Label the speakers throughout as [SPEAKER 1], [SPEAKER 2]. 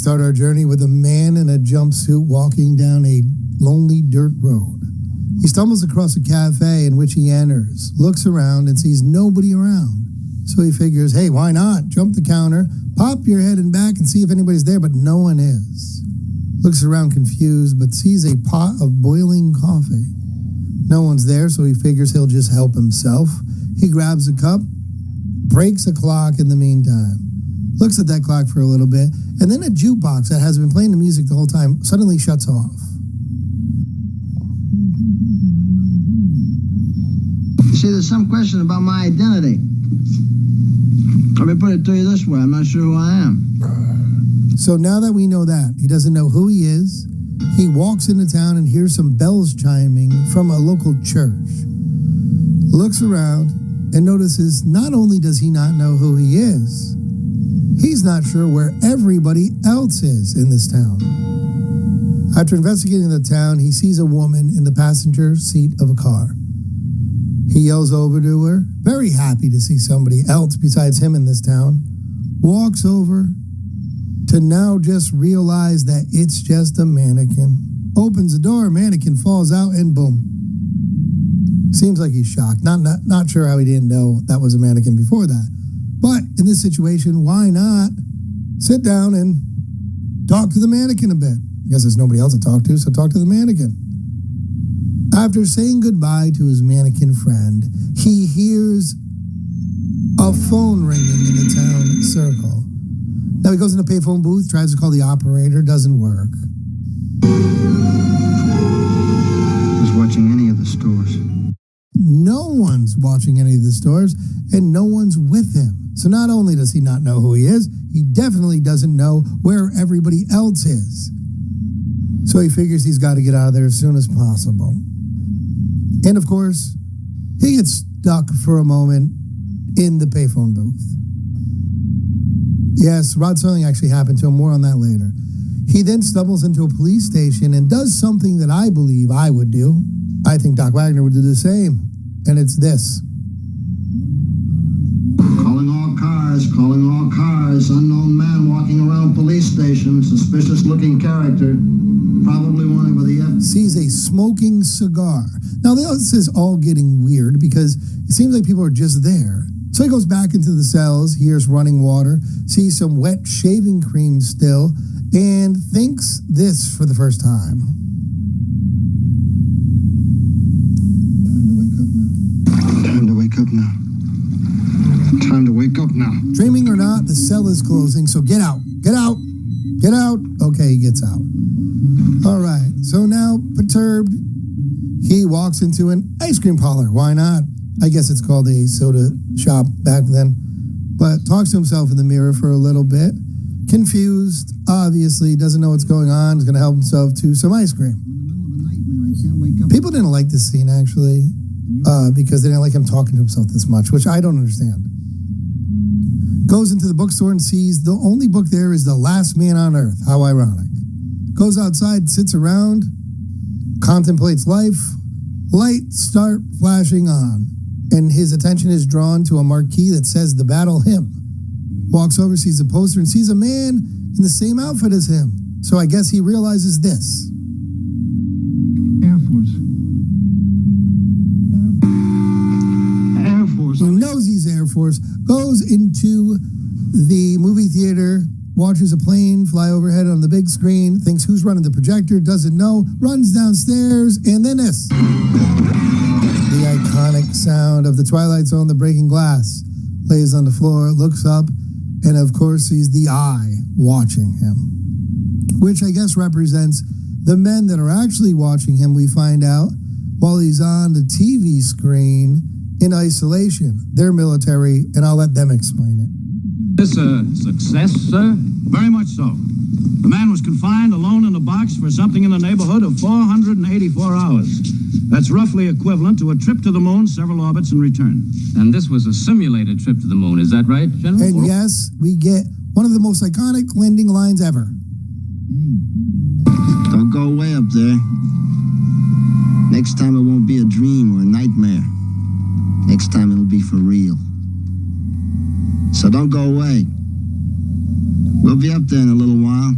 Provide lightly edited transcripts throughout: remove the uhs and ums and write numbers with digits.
[SPEAKER 1] start our journey with a man in a jumpsuit walking down a lonely dirt road. He stumbles across a cafe in which he enters, looks around, and sees nobody around. So he figures, hey, why not? Jump the counter, pop your head in back and see if anybody's there, but no one is. Looks around confused, but sees a pot of boiling coffee. No one's there, so he figures he'll just help himself. He grabs a cup, breaks a clock in the meantime, looks at that clock for a little bit, and then a jukebox that has been playing the music the whole time suddenly shuts off.
[SPEAKER 2] You see, there's some question about my identity. Let me put it to you this way, I'm not sure who I am.
[SPEAKER 1] So now that we know that, he doesn't know who he is, he walks into town and hears some bells chiming from a local church. Looks around and notices not only does he not know who he is, he's not sure where everybody else is in this town. After investigating the town, he sees a woman in the passenger seat of a car. He yells over to her, very happy to see somebody else besides him in this town, walks over to now just realize that it's just a mannequin. Opens the door, mannequin falls out, and boom. Seems like he's shocked. Not sure how he didn't know that was a mannequin before that. But in this situation, why not sit down and talk to the mannequin a bit? I guess there's nobody else to talk to, so talk to the mannequin. After saying goodbye to his mannequin friend, he hears a phone ringing in the town circle. Now he goes in the payphone booth, tries to call the operator, doesn't work.
[SPEAKER 2] Who's watching any of the stores?
[SPEAKER 1] No one's watching any of the stores, and no one's with him. So not only does he not know who he is, he definitely doesn't know where everybody else is. So he figures he's got to get out of there as soon as possible. And of course, he gets stuck for a moment in the payphone booth. Yes, Rod Serling actually happened to him. More on that later. He then stumbles into a police station and does something that I believe I would do. I think Doc Wagner would do the same. And it's this.
[SPEAKER 2] Calling all cars. Unknown man walking around police station. Suspicious looking character. Probably wanted with the F.
[SPEAKER 1] Sees a smoking cigar. Now this is all getting weird because it seems like people are just there. So he goes back into the cells, hears running water, sees some wet shaving cream still, and thinks this for the first time.
[SPEAKER 2] Time to wake up now. Time to wake up now.
[SPEAKER 1] Dreaming or not, the cell is closing, so get out. Get out. Get out. Okay, he gets out. All right, so now, perturbed, he walks into an ice cream parlor. Why not? I guess it's called a soda shop back then. But talks to himself in the mirror for a little bit. Confused, obviously, doesn't know what's going on. He's going to help himself to some ice cream. People didn't like this scene, actually, because they didn't like him talking to himself this much, which I don't understand. Goes into the bookstore and sees the only book there is The Last Man on Earth. How ironic. Goes outside, sits around, contemplates life. Lights start flashing on, and his attention is drawn to a marquee that says The Battle Hymn. Walks over, sees a poster, and sees a man in the same outfit as him. So I guess he realizes this.
[SPEAKER 2] Air Force. Air Force.
[SPEAKER 1] He knows he's Air Force, goes into the movie theater, watches a plane fly overhead on the big screen, thinks who's running the projector, doesn't know, runs downstairs, and then this. The iconic sound of the Twilight Zone, the breaking glass. Lays on the floor, looks up, and of course sees the eye watching him. Which I guess represents the men that are actually watching him, we find out, while he's on the TV screen in isolation. They're military, and I'll let them explain it.
[SPEAKER 3] This a success, sir? Very much so. The man was confined alone in a box for something in the neighborhood of 484 hours. That's roughly equivalent to a trip to the moon, several orbits, and return.
[SPEAKER 4] And this was a simulated trip to the moon, is that right, General?
[SPEAKER 1] And yes, we get one of the most iconic landing lines ever.
[SPEAKER 2] Don't go away up there. Next time it won't be a dream or a nightmare. Next time it'll be for real. So don't go away. We'll be up there in a little while.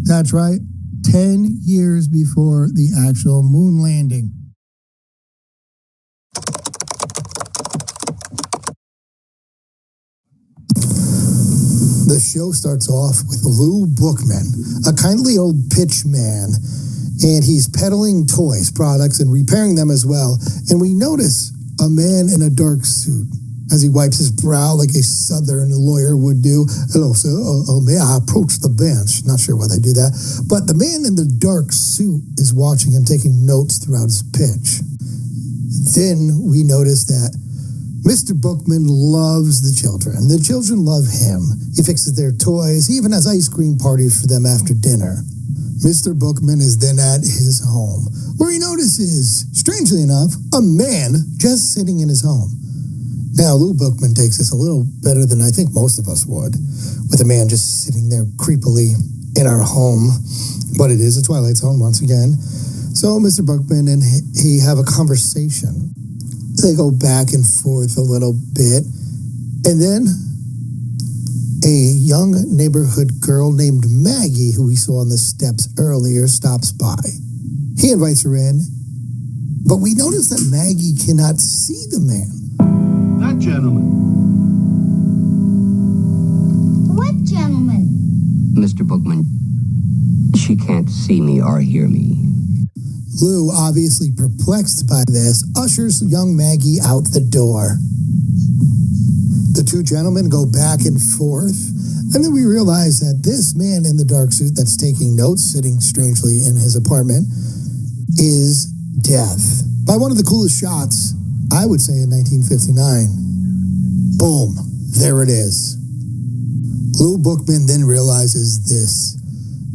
[SPEAKER 1] That's right, 10 years before the actual moon landing. The show starts off with Lou Bookman, a kindly old pitchman, and he's peddling toys, products, and repairing them as well. And we notice a man in a dark suit as he wipes his brow like a Southern lawyer would do. Hello, sir. May I approach the bench? Not sure why they do that. But the man in the dark suit is watching him, taking notes throughout his pitch. Then we notice that Mr. Bookman loves the children. The children love him. He fixes their toys. He even has ice cream parties for them after dinner. Mr. Bookman is then at his home, where he notices, strangely enough, a man just sitting in his home. Now, Lou Bookman takes this a little better than I think most of us would, with a man just sitting there creepily in our home. But it is a Twilight Zone once again. So Mr. Bookman and he have a conversation. They go back and forth a little bit. And then a young neighborhood girl named Maggie, who we saw on the steps earlier, stops by. He invites her in, but we notice that Maggie cannot see the man.
[SPEAKER 3] That gentleman.
[SPEAKER 5] What gentleman?
[SPEAKER 6] Mr. Bookman, she can't see me or hear me.
[SPEAKER 1] Lou, obviously perplexed by this, ushers young Maggie out the door. The two gentlemen go back and forth, and then we realize that this man in the dark suit that's taking notes, sitting strangely in his apartment, is Death. By one of the coolest shots, I would say, in 1959. Boom, there it is. Lou Bookman then realizes this,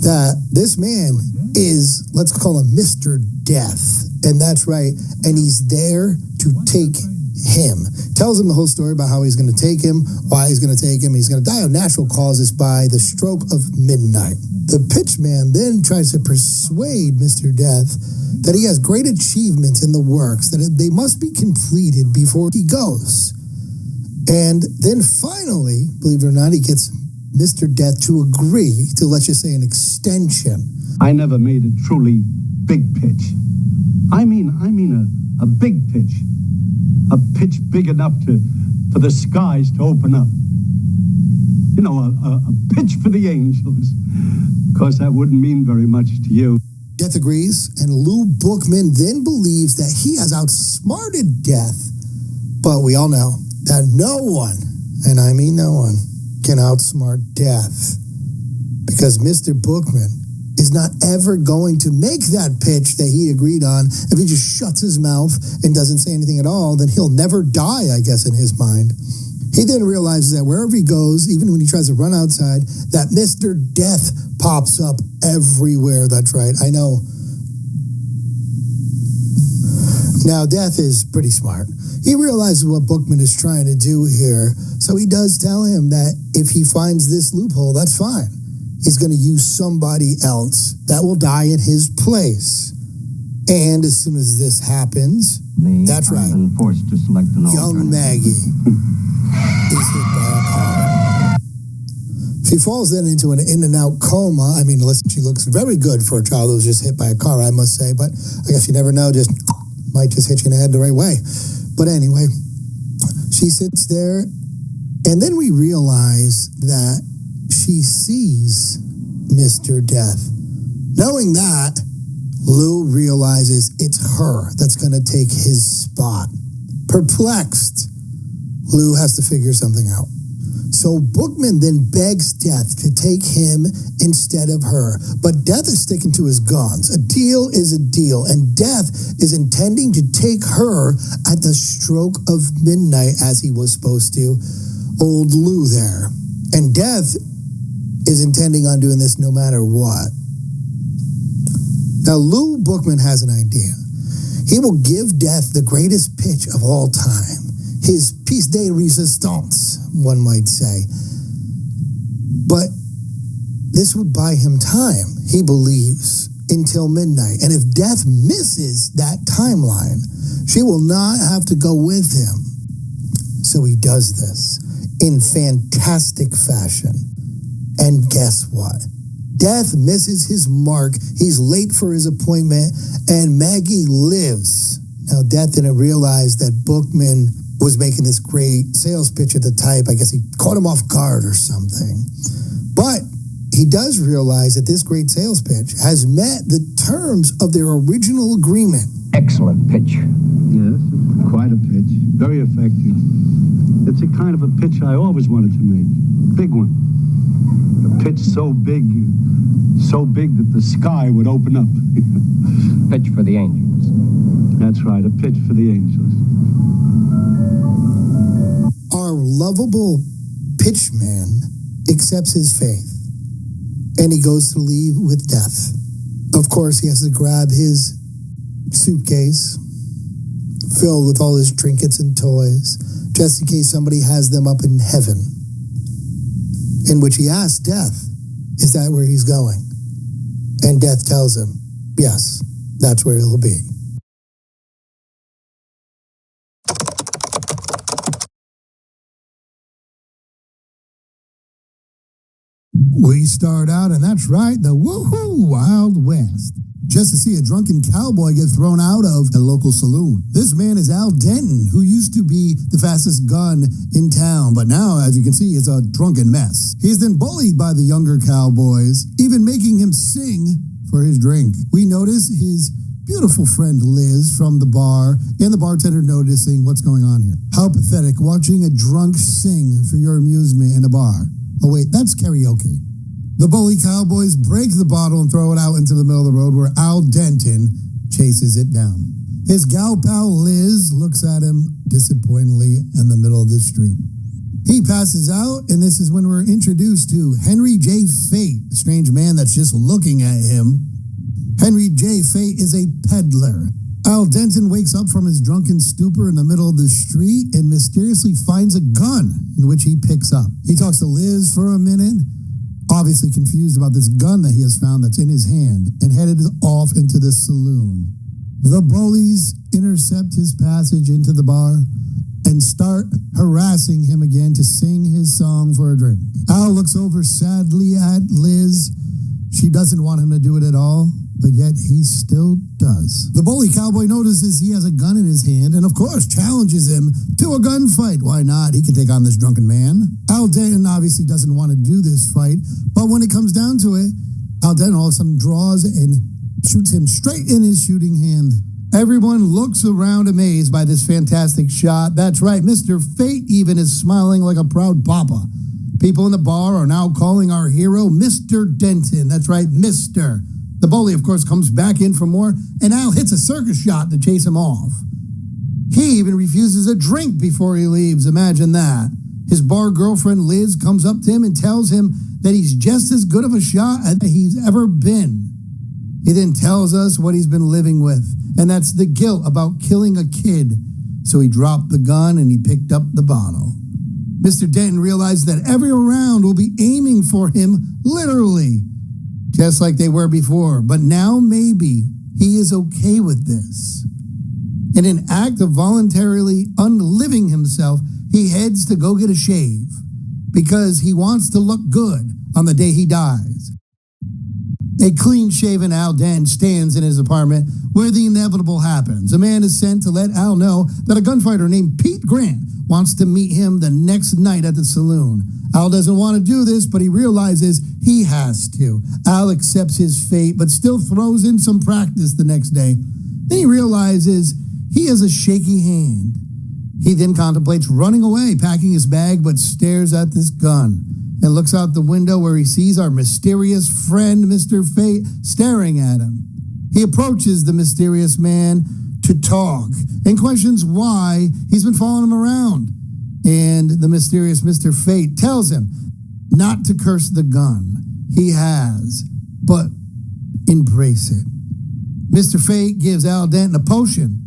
[SPEAKER 1] that this man is, let's call him Mr. Death. And that's right. And he's there to take him. Tells him the whole story about how he's going to take him, why he's going to take him. He's going to die of natural causes by the stroke of midnight. The pitchman then tries to persuade Mr. Death that he has great achievements in the works, that they must be completed before he goes. And then finally, believe it or not, he gets Mr. Death to agree to, let's just say, an extension.
[SPEAKER 3] I never made a truly big pitch. I mean a big pitch. A pitch big enough for the skies to open up. You know, a pitch for the angels. Of course, that wouldn't mean very much to you.
[SPEAKER 1] Death agrees, and Lou Bookman then believes that he has outsmarted Death. But we all know that no one, and I mean no one, can outsmart Death. Because Mr. Bookman is not ever going to make that pitch that he agreed on. If he just shuts his mouth and doesn't say anything at all, then he'll never die, I guess, in his mind. He then realizes that wherever he goes, even when he tries to run outside, that Mr. Death pops up everywhere. That's right. I know. Now, Death is pretty smart. He realizes what Bookman is trying to do here, so he does tell him that if he finds this loophole, that's fine. He's going to use somebody else that will die in his place. And as soon as this happens, that's right,
[SPEAKER 6] Forced to select an
[SPEAKER 1] young Maggie is hit by a car. She falls then into an in-and-out coma. I mean, listen, she looks very good for a child who was just hit by a car, I must say. But I guess you never know, just might just hit you in the head the right way. But anyway, she sits there, and then we realize that she sees Mr. Death. Knowing that, Lou realizes it's her that's going to take his spot. Perplexed, Lou has to figure something out. So Bookman then begs Death to take him instead of her. But Death is sticking to his guns. A deal is a deal, and Death is intending to take her at the stroke of midnight as he was supposed to. Old Lou there. And Death is intending on doing this no matter what. Now, Lou Bookman has an idea. He will give Death the greatest pitch of all time. His piece de resistance, one might say. But this would buy him time, he believes, until midnight. And if Death misses that timeline, she will not have to go with him. So he does this in fantastic fashion. And guess what? Death misses his mark. He's late for his appointment, and Maggie lives. Now, Death didn't realize that Bookman was making this great sales pitch at the type. I guess he caught him off guard or something. But he does realize that this great sales pitch has met the terms of their original agreement.
[SPEAKER 6] Excellent pitch.
[SPEAKER 7] Yes, quite a pitch. Very effective. It's a kind of a pitch I always wanted to make. Big one. A pitch so big that the sky would open up.
[SPEAKER 6] Pitch for the Angels.
[SPEAKER 7] That's right, a pitch for the Angels.
[SPEAKER 1] Our lovable pitchman accepts his faith, and he goes to leave with Death. Of course, he has to grab his suitcase filled with all his trinkets and toys, just in case somebody has them up in heaven. In which he asks Death, is that where he's going? And Death tells him, yes, that's where he'll be. We start out, and that's right, the woohoo Wild West. Just to see a drunken cowboy get thrown out of a local saloon. This man is Al Denton, who used to be the fastest gun in town, but now, as you can see, is a drunken mess. He's then bullied by the younger cowboys, even making him sing for his drink. We notice his beautiful friend Liz from the bar, and the bartender noticing what's going on here. How pathetic, watching a drunk sing for your amusement in a bar. Oh wait, that's karaoke. The bully cowboys break the bottle and throw it out into the middle of the road where Al Denton chases it down. His gal pal Liz looks at him disappointingly in the middle of the street. He passes out, and this is when we're introduced to Henry J. Fate, the strange man that's just looking at him. Henry J. Fate is a peddler. Al Denton wakes up from his drunken stupor in the middle of the street and mysteriously finds a gun in which he picks up. He talks to Liz for a minute, obviously confused about this gun that he has found that's in his hand, and headed off into the saloon. The bullies intercept his passage into the bar and start harassing him again to sing his song for a drink. Al looks over sadly at Liz. She doesn't want him to do it at all, but yet he still does. The bully cowboy notices he has a gun in his hand and, of course, challenges him to a gunfight. Why not? He can take on this drunken man. Al Denton obviously doesn't want to do this fight, but when it comes down to it, Al Denton all of a sudden draws and shoots him straight in his shooting hand. Everyone looks around amazed by this fantastic shot. That's right, Mr. Fate even is smiling like a proud papa. People in the bar are now calling our hero Mr. Denton. That's right, Mr. The bully, of course, comes back in for more, and Al hits a circus shot to chase him off. He even refuses a drink before he leaves. Imagine that. His bar girlfriend, Liz, comes up to him and tells him that he's just as good of a shot as he's ever been. He then tells us what he's been living with, and that's the guilt about killing a kid. So he dropped the gun and he picked up the bottle. Mr. Denton realized that every round will be aiming for him, literally, just like they were before. But now maybe he is okay with this. In an act of voluntarily unliving himself, he heads to go get a shave because he wants to look good on the day he dies. A clean-shaven Al Denton stands in his apartment where the inevitable happens. A man is sent to let Al know that a gunfighter named Pete Grant wants to meet him the next night at the saloon. Al doesn't want to do this, but he realizes he has to. Al accepts his fate, but still throws in some practice the next day. Then he realizes he has a shaky hand. He then contemplates running away, packing his bag, but stares at this gun and looks out the window where he sees our mysterious friend, Mr. Fate, staring at him. He approaches the mysterious man to talk and questions why he's been following him around. And the mysterious Mr. Fate tells him not to curse the gun he has, but embrace it. Mr. Fate gives Al Denton a potion,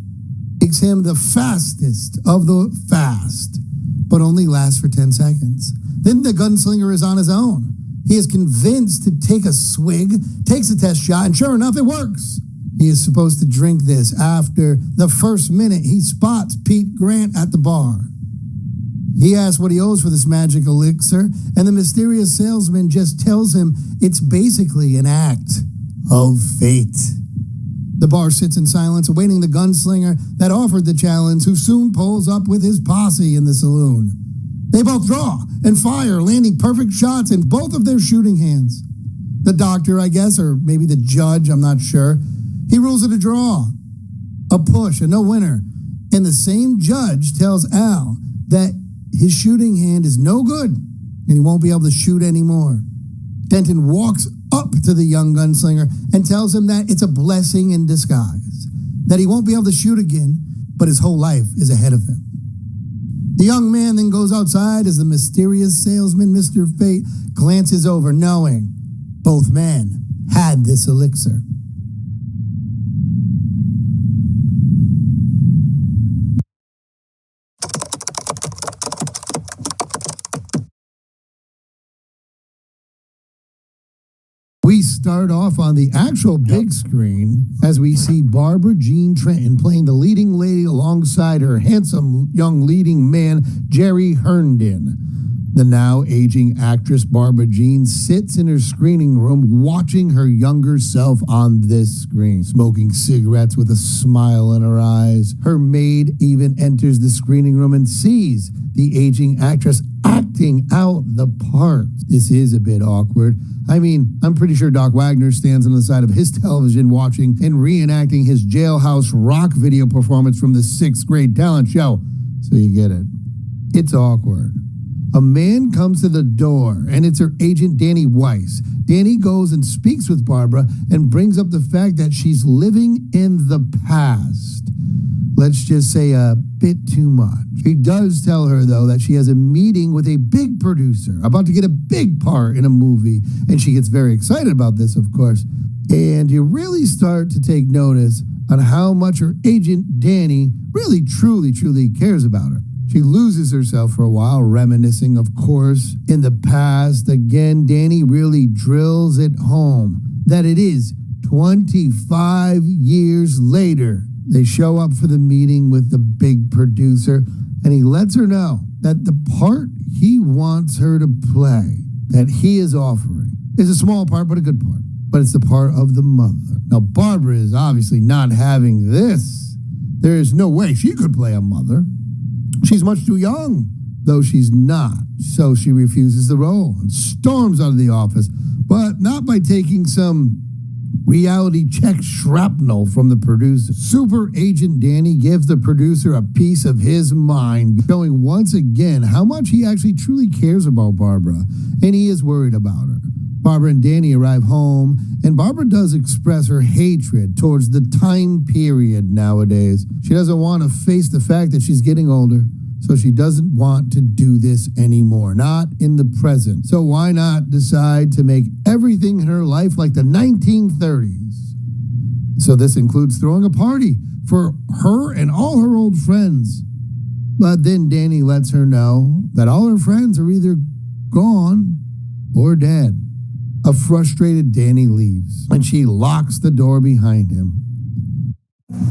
[SPEAKER 1] makes him the fastest of the fast, but only lasts for 10 seconds. Then the gunslinger is on his own. He is convinced to take a swig, takes a test shot, and sure enough, it works. He is supposed to drink this after the first minute he spots Pete Grant at the bar. He asks what he owes for this magic elixir, and the mysterious salesman just tells him it's basically an act of fate. The bar sits in silence, awaiting the gunslinger that offered the challenge, who soon pulls up with his posse in the saloon. They both draw and fire, landing perfect shots in both of their shooting hands. The doctor, I guess, or maybe the judge, I'm not sure, he rules it a draw, a push, and no winner. And the same judge tells Al that his shooting hand is no good and he won't be able to shoot anymore. Denton walks up to the young gunslinger and tells him that it's a blessing in disguise, that he won't be able to shoot again, but his whole life is ahead of him. The young man then goes outside as the mysterious salesman, Mr. Fate, glances over, knowing both men had this elixir. We start off on the actual big screen as we see Barbara Jean Trenton playing the leading lady alongside her handsome young leading man, Jerry Herndon. The now aging actress Barbara Jean sits in her screening room watching her younger self on this screen, smoking cigarettes with a smile in her eyes. Her maid even enters the screening room and sees the aging actress acting out the part. This is a bit awkward. I mean, I'm pretty sure Doc Wagner stands on the side of his television watching and reenacting his Jailhouse Rock video performance from the 6th grade talent show. So you get it. It's awkward. A man comes to the door, and it's her agent, Danny Weiss. Danny goes and speaks with Barbara and brings up the fact that she's living in the past. Let's just say a bit too much. He does tell her, though, that she has a meeting with a big producer, about to get a big part in a movie, and she gets very excited about this, of course. And you really start to take notice on how much her agent, Danny, really, truly cares about her. She loses herself for a while, reminiscing, of course, in the past. Again, Danny really drills it home that it is 25 years later. They show up for the meeting with the big producer, and he lets her know that the part he wants her to play, that he is offering, is a small part, but a good part. But it's the part of the mother. Now, Barbara is obviously not having this. There is no way she could play a mother. She's much too young, though she's not. So she refuses the role and storms out of the office, but not by taking some reality check shrapnel from the producer. Super Agent Danny gives the producer a piece of his mind, showing once again how much he actually truly cares about Barbara, and he is worried about her. Barbara and Danny arrive home, and Barbara does express her hatred towards the time period nowadays. She doesn't want to face the fact that she's getting older, so she doesn't want to do this anymore, not in the present. So why not decide to make everything in her life like the 1930s? So this includes throwing a party for her and all her old friends. But then Danny lets her know that all her friends are either gone or dead. A frustrated Danny leaves, and she locks the door behind him.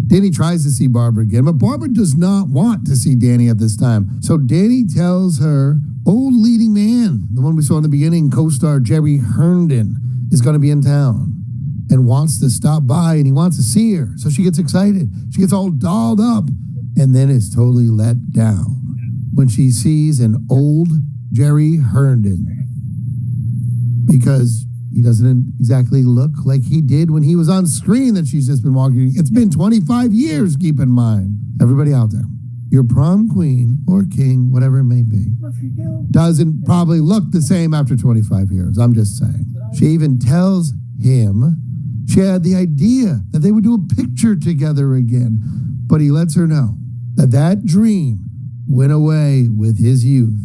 [SPEAKER 1] Danny tries to see Barbara again, but Barbara does not want to see Danny at this time. So Danny tells her old leading man, the one we saw in the beginning, co-star Jerry Herndon, is going to be in town and wants to stop by, and he wants to see her. So she gets excited. She gets all dolled up, and then is totally let down when she sees an old Jerry Herndon, because he doesn't exactly look like he did when he was on screen that she's just been walking. It's been 25 years, keep in mind. Everybody out there, your prom queen or king, whatever it may be, doesn't probably look the same after 25 years. I'm just saying. She even tells him she had the idea that they would do a picture together again, but he lets her know that that dream went away with his youth,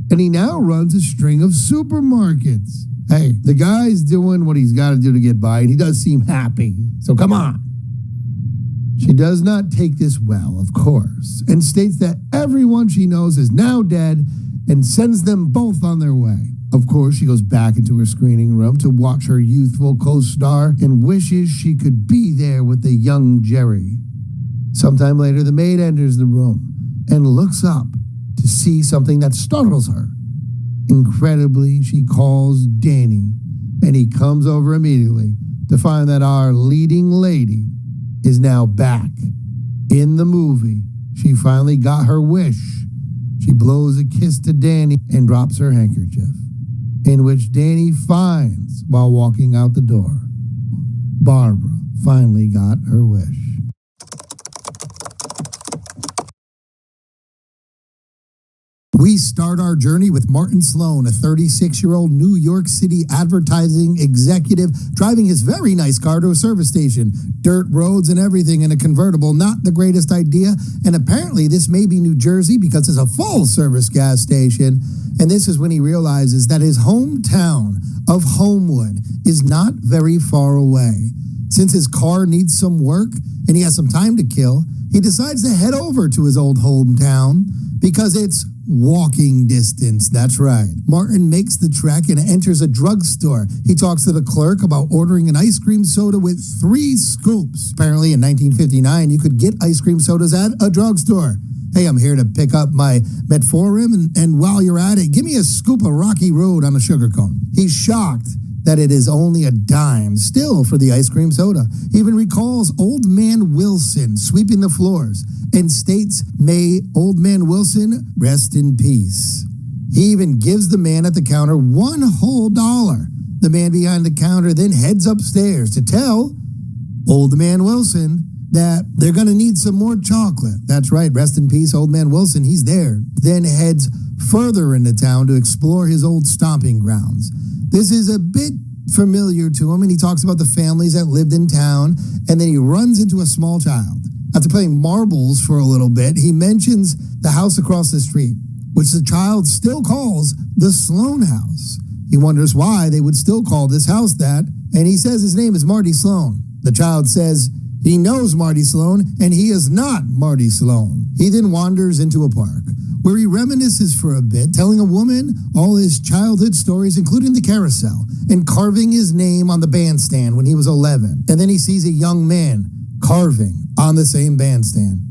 [SPEAKER 1] and he now runs a string of supermarkets. Hey, the guy's doing what he's got to do to get by, and he does seem happy. So come on. She does not take this well, of course, and states that everyone she knows is now dead and sends them both on their way. Of course, she goes back into her screening room to watch her youthful co-star and wishes she could be there with the young Jerry. Sometime later, the maid enters the room and looks up to see something that startles her. Incredibly, she calls Danny, and he comes over immediately to find that our leading lady is now back. In the movie, she finally got her wish. She blows a kiss to Danny and drops her handkerchief, in which Danny finds while walking out the door. Barbara finally got her wish. We start our journey with Martin Sloan, a 36-year-old New York City advertising executive, driving his very nice car to a service station. Dirt roads and everything in a convertible, not the greatest idea. And apparently this may be New Jersey because it's a full-service gas station. And this is when he realizes that his hometown of Homewood is not very far away. Since his car needs some work and he has some time to kill, he decides to head over to his old hometown because it's walking distance. That's right. Martin makes the trek and enters a drugstore. He talks to the clerk about ordering an ice cream soda with 3 scoops. Apparently in 1959, you could get ice cream sodas at a drugstore. Hey, I'm here to pick up my metformin, and while you're at it, give me a scoop of Rocky Road on a sugar cone. He's shocked that it is only a dime still for the ice cream soda. He even recalls Old Man Wilson sweeping the floors and states, "May Old Man Wilson rest in peace." He even gives the man at the counter $1 whole. The man behind the counter then heads upstairs to tell Old Man Wilson that they're going to need some more chocolate. That's right, rest in peace, Old Man Wilson, he's there. Then heads further into town to explore his old stomping grounds. This is a bit familiar to him, and he talks about the families that lived in town, and then he runs into a small child. After playing marbles for a little bit, he mentions the house across the street, which the child still calls the Sloan house. He wonders why they would still call this house that, and he says his name is Marty Sloan. The child says he knows Marty Sloan, and he is not Marty Sloan. He then wanders into a park, where he reminisces for a bit, telling a woman all his childhood stories, including the carousel, and carving his name on the bandstand when he was 11. And then he sees a young man carving on the same bandstand.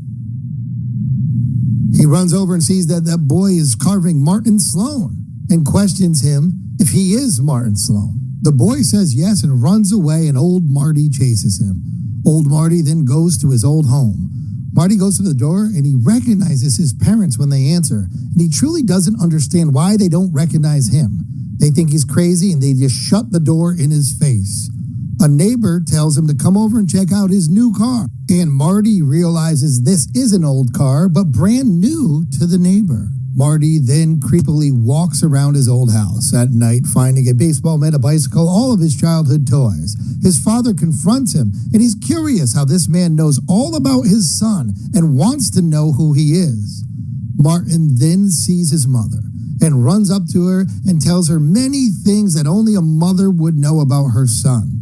[SPEAKER 1] He runs over and sees that that boy is carving Martin Sloan and questions him if he is Martin Sloan. The boy says yes and runs away, and old Marty chases him. Old Marty then goes to his old home. Marty goes to the door and he recognizes his parents when they answer, and he truly doesn't understand why they don't recognize him. They think he's crazy and they just shut the door in his face. A neighbor tells him to come over and check out his new car, and Marty realizes this is an old car but brand new to the neighbor. Marty then creepily walks around his old house at night, finding a baseball bat, a bicycle, all of his childhood toys. His father confronts him, and he's curious how this man knows all about his son and wants to know who he is. Martin then sees his mother and runs up to her and tells her many things that only a mother would know about her son.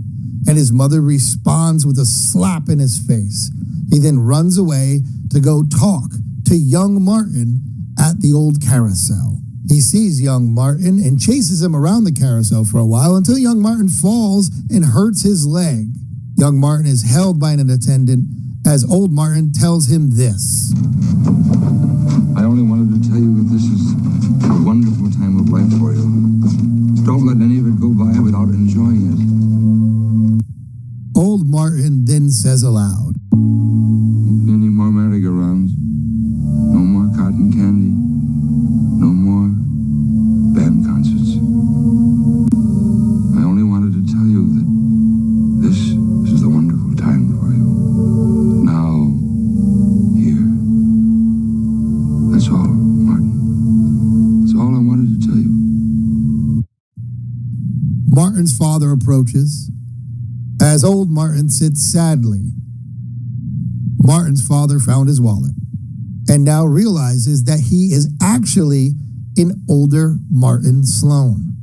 [SPEAKER 1] And his mother responds with a slap in his face. He then runs away to go talk to young Martin at the old carousel. He sees young Martin and chases him around the carousel for a while until young Martin falls and hurts his leg. Young Martin is held by an attendant as old Martin tells him this.
[SPEAKER 8] I only wanted to tell you that this is a wonderful time of life for you. Don't let any of it go by without enjoying it.
[SPEAKER 1] Old Martin then says aloud,
[SPEAKER 8] Any more merry-go-rounds? No more cotton candy? No more band concerts? I only wanted to tell you that this is the wonderful time for you. Now, here. That's all, Martin. That's all I wanted to tell you.
[SPEAKER 1] Martin's father approaches as old Martin sits sadly. Martin's father found his wallet and now realizes that he is actually an older Martin Sloan.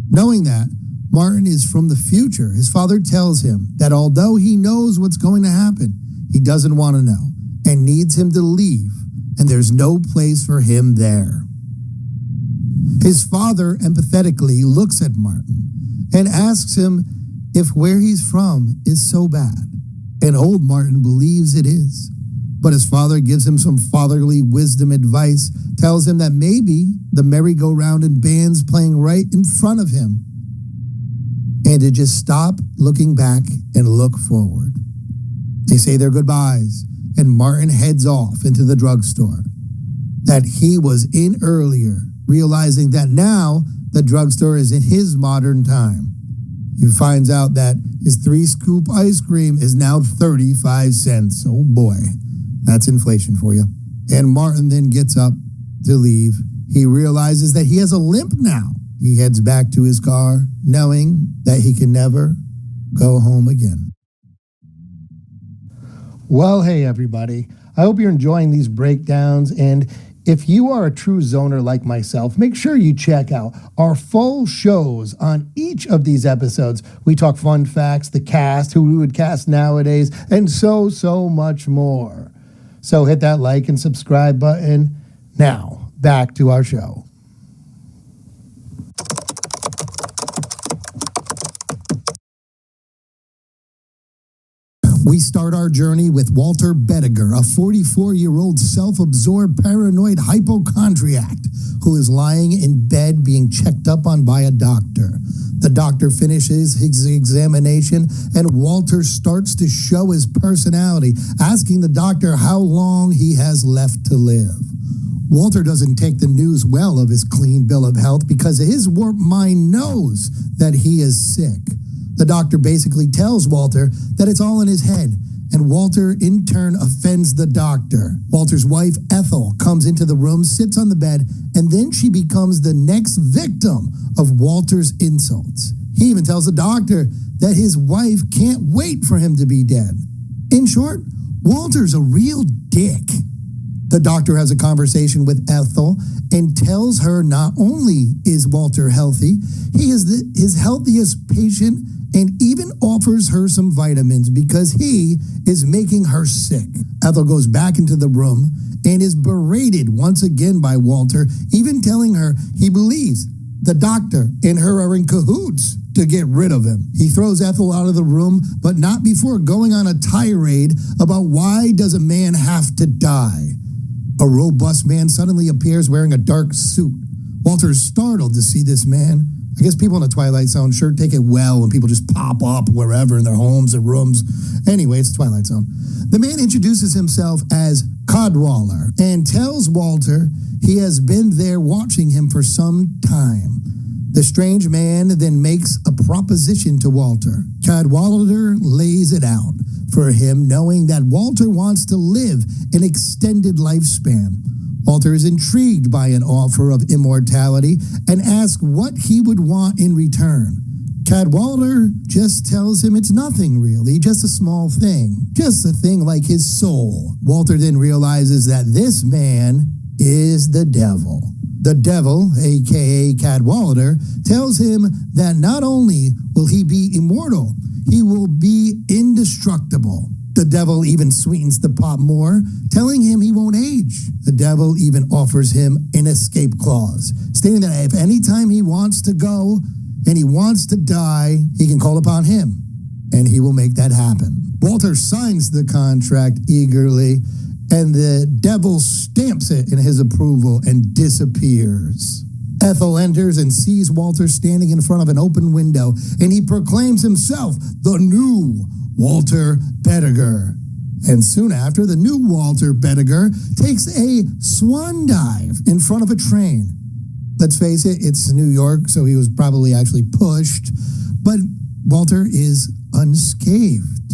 [SPEAKER 1] Knowing that Martin is from the future, his father tells him that although he knows what's going to happen, he doesn't want to know and needs him to leave, and there's no place for him there. His father empathetically looks at Martin and asks him if where he's from is so bad, and old Martin believes it is. But his father gives him some fatherly wisdom advice, tells him that maybe the merry-go-round and band's playing right in front of him, and to just stop looking back and look forward. They say their goodbyes, and Martin heads off into the drugstore that he was in earlier, realizing that now the drugstore is in his modern time. He finds out that his 3-scoop ice cream is now 35 cents. Oh boy, that's inflation for you. And Martin then gets up to leave. He realizes that he has a limp now. He heads back to his car, knowing that he can never go home again. Well, hey everybody. I hope you're enjoying these breakdowns, and if you are a true zoner like myself, make sure you check out our full shows on each of these episodes. We talk fun facts, the cast, who we would cast nowadays, and so much more. So hit that like and subscribe button. Now, back to our show. We start our journey with Walter Bettiger, a 44-year-old self-absorbed paranoid hypochondriac who is lying in bed being checked up on by a doctor. The doctor finishes his examination, and Walter starts to show his personality, asking the doctor how long he has left to live. Walter doesn't take the news well of his clean bill of health because his warped mind knows that he is sick. The doctor basically tells Walter that it's all in his head, and Walter in turn offends the doctor. Walter's wife, Ethel, comes into the room, sits on the bed, and then she becomes the next victim of Walter's insults. He even tells the doctor that his wife can't wait for him to be dead. In short, Walter's a real dick. The doctor has a conversation with Ethel and tells her not only is Walter healthy, he is his healthiest patient, and even offers her some vitamins because he is making her sick. Ethel goes back into the room and is berated once again by Walter, even telling her he believes the doctor and her are in cahoots to get rid of him. He throws Ethel out of the room, but not before going on a tirade about why does a man have to die. A robust man suddenly appears wearing a dark suit. Walter is startled to see this man. I guess people in the Twilight Zone sure take it well when people just pop up wherever in their homes and rooms. Anyway, it's the Twilight Zone. The man introduces himself as Cadwallader and tells Walter he has been there watching him for some time. The strange man then makes a proposition to Walter. Cadwallader lays it out for him, knowing that Walter wants to live an extended lifespan. Walter is intrigued by an offer of immortality and asks what he would want in return. Cadwallader just tells him it's nothing really, just a small thing, just a thing like his soul. Walter then realizes that this man is the devil. The devil, aka Cadwallader, tells him that not only will he be immortal, he will be indestructible. The devil even sweetens the pot more, telling him he won't age. The devil even offers him an escape clause, stating that if any time he wants to go and he wants to die, he can call upon him, and he will make that happen. Walter signs the contract eagerly, and the devil stamps it in his approval and disappears. Ethel enters and sees Walter standing in front of an open window, and he proclaims himself the new Walter Bettiger. And soon after, the new Walter Bettiger takes a swan dive in front of a train. Let's face it, it's New York, so he was probably actually pushed, but Walter is unscathed.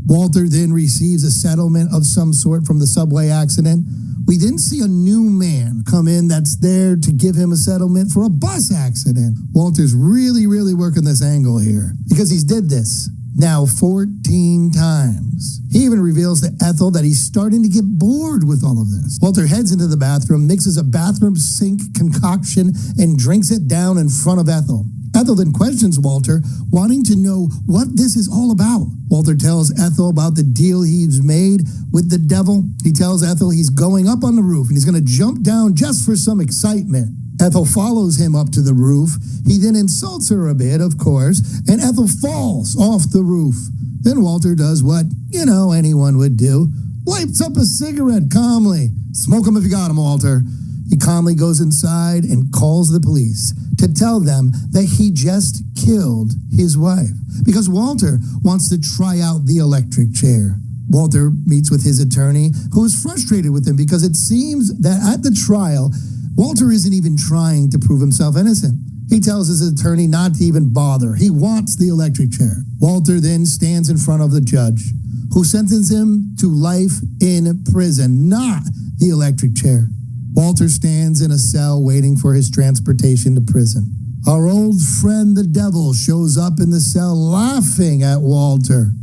[SPEAKER 1] Walter then receives a settlement of some sort from the subway accident. We didn't see a new man come in that's there to give him a settlement for a bus accident. Walter's really working this angle here because he's did this now 14 times. He even reveals to Ethel that he's starting to get bored with all of this. Walter heads into the bathroom, mixes a bathroom sink concoction, and drinks it down in front of Ethel. Ethel then questions Walter, wanting to know what this is all about. Walter tells Ethel about the deal he's made with the devil. He tells Ethel he's going up on the roof and he's going to jump down just for some excitement. Ethel follows him up to the roof. He then insults her a bit, of course, and Ethel falls off the roof. Then Walter does what, anyone would do, lights up a cigarette calmly. Smoke 'em if you got 'em, Walter. He calmly goes inside and calls the police to tell them that he just killed his wife because Walter wants to try out the electric chair. Walter meets with his attorney, who is frustrated with him because it seems that at the trial, Walter isn't even trying to prove himself innocent. He tells his attorney not to even bother. He wants the electric chair. Walter then stands in front of the judge, who sentenced him to life in prison, not the electric chair. Walter stands in a cell waiting for his transportation to prison. Our old friend the devil shows up in the cell laughing at Walter.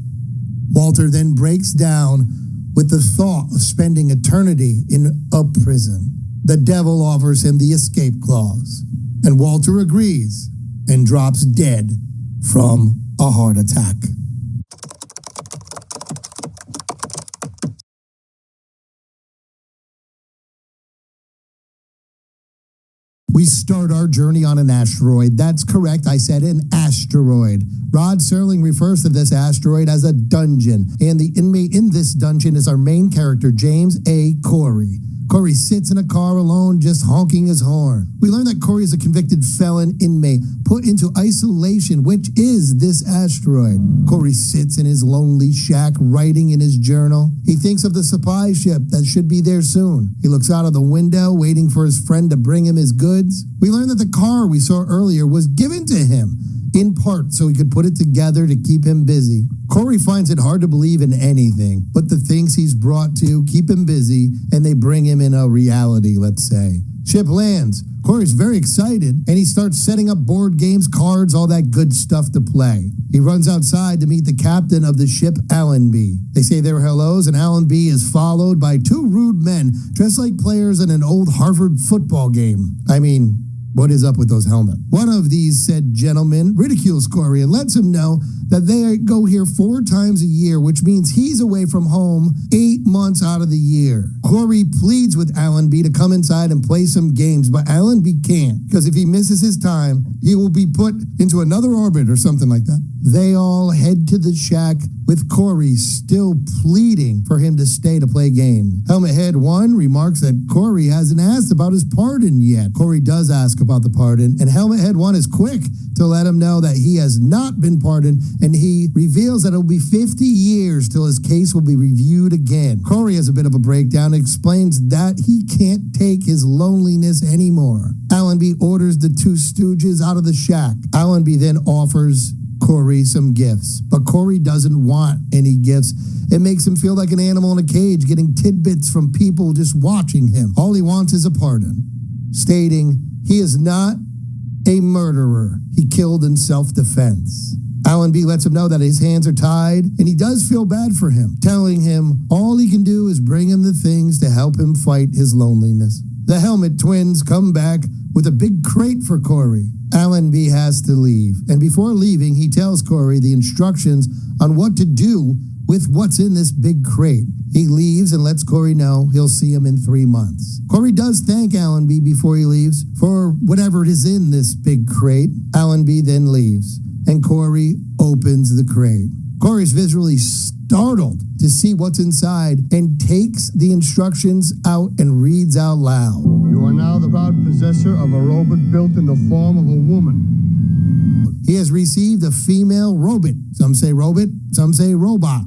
[SPEAKER 1] Walter then breaks down with the thought of spending eternity in a prison. The devil offers him the escape clause, and Walter agrees and drops dead from a heart attack. We start our journey on an asteroid. That's correct, I said an asteroid. Rod Serling refers to this asteroid as a dungeon, and the inmate in this dungeon is our main character, James A. Corey. Corey sits in a car alone, just honking his horn. We learn that Corey is a convicted felon inmate put into isolation, which is this asteroid. Corey sits in his lonely shack, writing in his journal. He thinks of the supply ship that should be there soon. He looks out of the window, waiting for his friend to bring him his goods. We learn that the car we saw earlier was given to him, in part so he could put it together to keep him busy. Corey finds it hard to believe in anything, but the things he's brought to keep him busy, and they bring him in a reality, let's say. Ship lands. Corey's very excited, and he starts setting up board games, cards, all that good stuff to play. He runs outside to meet the captain of the ship, Allenby. They say their hellos, and Allenby is followed by two rude men dressed like players in an old Harvard football game. I mean, what is up with those helmets? One of these said gentlemen ridicules Corey and lets him know that they go here 4 times a year, which means he's away from home 8 months out of the year. Corey pleads with Allenby to come inside and play some games, but Allenby can't, because if he misses his time, he will be put into another orbit or something like that. They all head to the shack with Corey still pleading for him to stay to play games. Helmet Head 1 remarks that Corey hasn't asked about his pardon yet. Corey does ask about the pardon, and Helmet Head 1 is quick to let him know that he has not been pardoned, and he reveals that it will be 50 years till his case will be reviewed again. Corey has a bit of a breakdown and explains that he can't take his loneliness anymore. Allenby orders the 2 stooges out of the shack. Allenby then offers Corey some gifts, but Corey doesn't want any gifts. It makes him feel like an animal in a cage, getting tidbits from people just watching him. All he wants is a pardon, stating he is not a murderer. He killed in self-defense. Allenby lets him know that his hands are tied, and he does feel bad for him, telling him all he can do is bring him the things to help him fight his loneliness. The Helmet twins come back with a big crate for Corey. Allenby has to leave, and before leaving, he tells Corey the instructions on what to do with what's in this big crate. He leaves and lets Corey know he'll see him in 3 months. Corey does thank Allenby before he leaves for whatever is in this big crate. Allenby then leaves, and Corey opens the crate. Corey's visually startled to see what's inside and takes the instructions out and reads out loud.
[SPEAKER 2] You are now the proud possessor of a robot built in the form of a woman.
[SPEAKER 1] He has received a female robot. Some say robot, some say robot.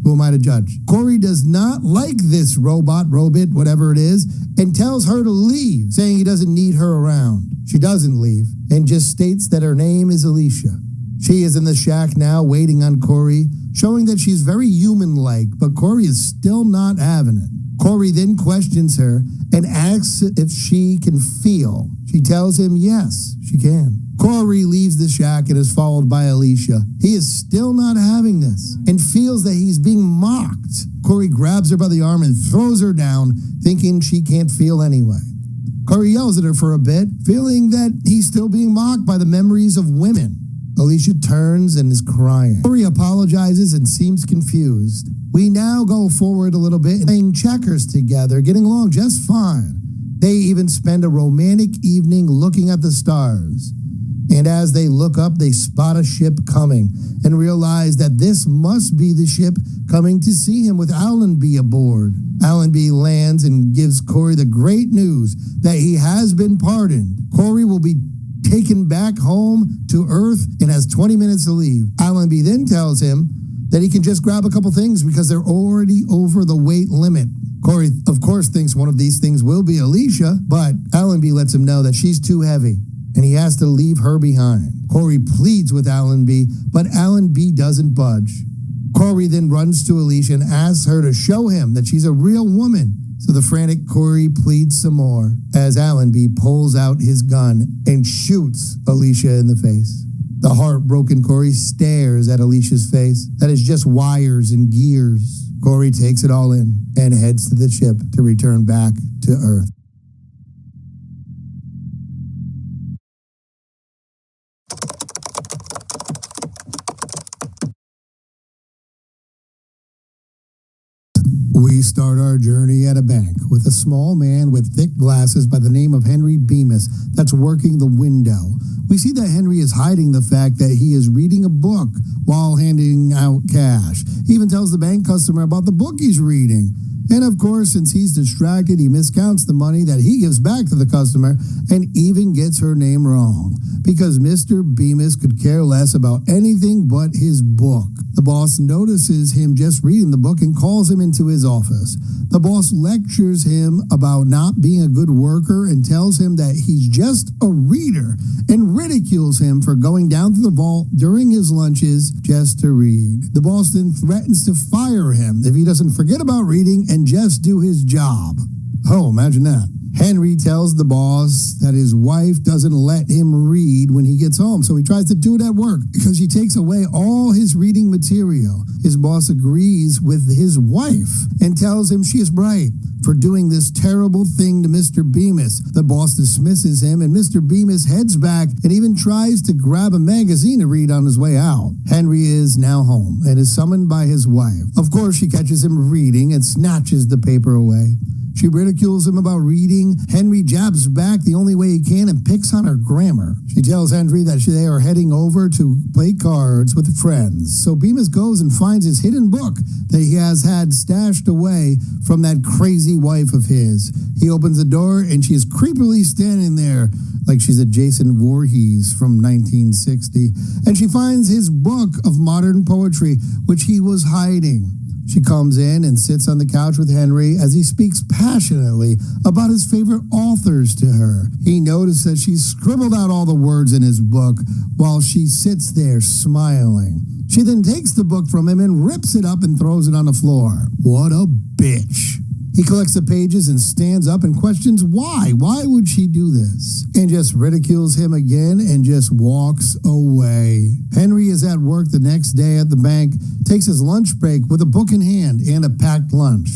[SPEAKER 1] Who am I to judge? Corey does not like this robot, whatever it is, and tells her to leave, saying he doesn't need her around. She doesn't leave and just states that her name is Alicia. She is in the shack now waiting on Corey, showing that she's very human-like, but Corey is still not having it. Corey then questions her and asks if she can feel. She tells him yes, she can. Corey leaves the shack and is followed by Alicia. He is still not having this and feels that he's being mocked. Corey grabs her by the arm and throws her down, thinking she can't feel anyway. Corey yells at her for a bit, feeling that he's still being mocked by the memories of women. Alicia turns and is crying. Corey apologizes and seems confused. We now go forward a little bit, playing checkers together, getting along just fine. They even spend a romantic evening looking at the stars. And as they look up, they spot a ship coming and realize that this must be the ship coming to see him with Allenby aboard. Allenby lands and gives Corey the great news that he has been pardoned. Corey will be taken back home to Earth and has 20 minutes to leave. Allenby then tells him that he can just grab a couple things because they're already over the weight limit. Corey, of course, thinks one of these things will be Alicia, but Allenby lets him know that she's too heavy and he has to leave her behind. Corey pleads with Allenby, but Allenby doesn't budge. Corey then runs to Alicia and asks her to show him that she's a real woman. So the frantic Corey pleads some more as Allenby pulls out his gun and shoots Alicia in the face. The heartbroken Corey stares at Alicia's face. That is just wires and gears. Corey takes it all in and heads to the ship to return back to Earth. We start our journey at a bank with a small man with thick glasses by the name of Henry Bemis that's working the window. We see that Henry is hiding the fact that he is reading a book while handing out cash. He even tells the bank customer about the book he's reading. And of course, since he's distracted, he miscounts the money that he gives back to the customer and even gets her name wrong because Mr. Bemis could care less about anything but his book. The boss notices him just reading the book and calls him into his office. The boss lectures him about not being a good worker and tells him that he's just a reader and ridicules him for going down to the vault during his lunches just to read. The boss then threatens to fire him if he doesn't forget about reading and just do his job. Oh, imagine that. Henry tells the boss that his wife doesn't let him read when he gets home, so he tries to do it at work because she takes away all his reading material. His boss agrees with his wife and tells him she is right for doing this terrible thing to Mr. Bemis. The boss dismisses him, and Mr. Bemis heads back and even tries to grab a magazine to read on his way out. Henry is now home and is summoned by his wife. Of course, she catches him reading and snatches the paper away. She ridicules him about reading. Henry jabs back the only way he can and picks on her grammar. She tells Henry that they are heading over to play cards with friends. So Bemis goes and finds his hidden book that he has had stashed away from that crazy wife of his. He opens the door and she is creepily standing there like she's a Jason Voorhees from 1960. And she finds his book of modern poetry, which he was hiding. She comes in and sits on the couch with Henry as he speaks passionately about his favorite authors to her. He noticed that she scribbled out all the words in his book while she sits there smiling. She then takes the book from him and rips it up and throws it on the floor. What a bitch. He collects the pages and stands up and questions why. Why would she do this? And just ridicules him again and just walks away. Henry is at work the next day at the bank, takes his lunch break with a book in hand and a packed lunch.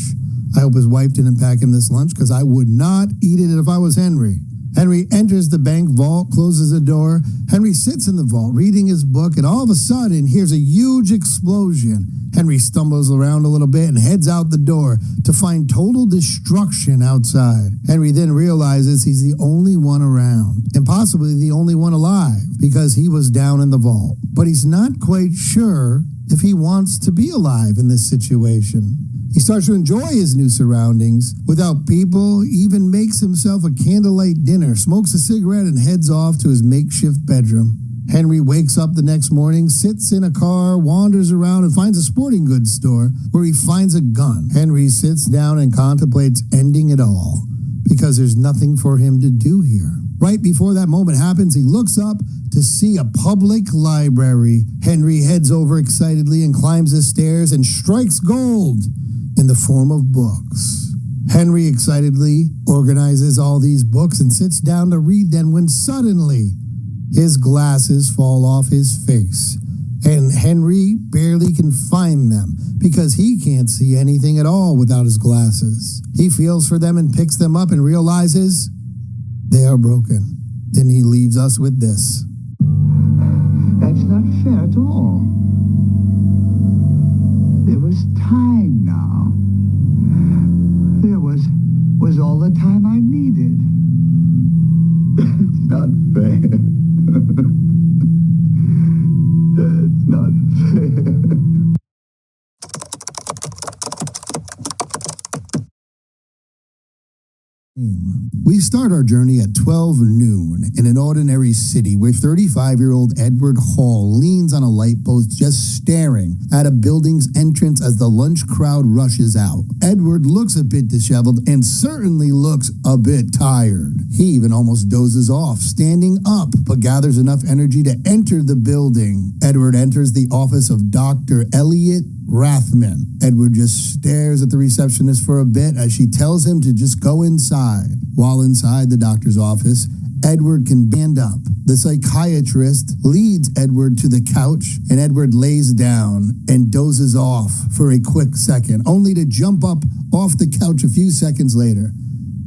[SPEAKER 1] I hope his wife didn't pack him this lunch because I would not eat it if I was Henry. Henry enters the bank vault, closes the door. Henry sits in the vault reading his book, and all of a sudden hears a huge explosion. Henry stumbles around a little bit and heads out the door to find total destruction outside. Henry then realizes he's the only one around, and possibly the only one alive, because he was down in the vault. But he's not quite sure if he wants to be alive in this situation. He starts to enjoy his new surroundings without people, even makes himself a candlelight dinner, smokes a cigarette, and heads off to his makeshift bedroom. Henry wakes up the next morning, sits in a car, wanders around, and finds a sporting goods store where he finds a gun. Henry sits down and contemplates ending it all because there's nothing for him to do here. Right before that moment happens, he looks up to see a public library. Henry heads over excitedly and climbs the stairs and strikes gold in the form of books. Henry excitedly organizes all these books and sits down to read them when suddenly his glasses fall off his face, and Henry barely can find them because he can't see anything at all without his glasses. He feels for them and picks them up and realizes they are broken. Then he leaves us with this.
[SPEAKER 9] That's not fair at all. There was time now. There was all the time I needed. It's not fair. That's not fair.
[SPEAKER 1] We start our journey at 12 noon in an ordinary city where 35-year-old Edward Hall leans on a light post just staring at a building's entrance as the lunch crowd rushes out. Edward looks a bit disheveled and certainly looks a bit tired. He even almost dozes off, standing up, but gathers enough energy to enter the building. Edward enters the office of Dr. Elliot Rathman. Edward just stares at the receptionist for a bit as she tells him to just go inside. While inside the doctor's office, Edward can stand up. The psychiatrist leads Edward to the couch, and Edward lays down and dozes off for a quick second, only to jump up off the couch a few seconds later.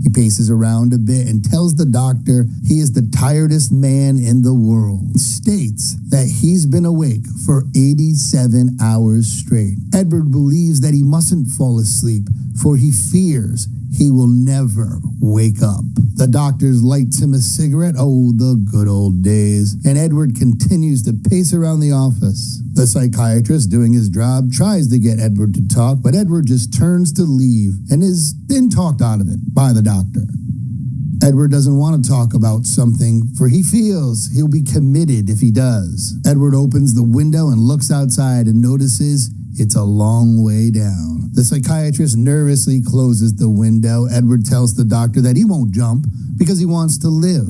[SPEAKER 1] He paces around a bit and tells the doctor he is the tiredest man in the world. He states that he's been awake for 87 hours straight. Edward believes that he mustn't fall asleep, for he fears he will never wake up. The doctor lights him a cigarette, oh, the good old days, and Edward continues to pace around the office. The psychiatrist, doing his job, tries to get Edward to talk, but Edward just turns to leave and is then talked out of it by the doctor. Edward doesn't want to talk about something, for he feels he'll be committed if he does. Edward opens the window and looks outside and notices it's a long way down. The psychiatrist nervously closes the window. Edward tells the doctor that he won't jump because he wants to live,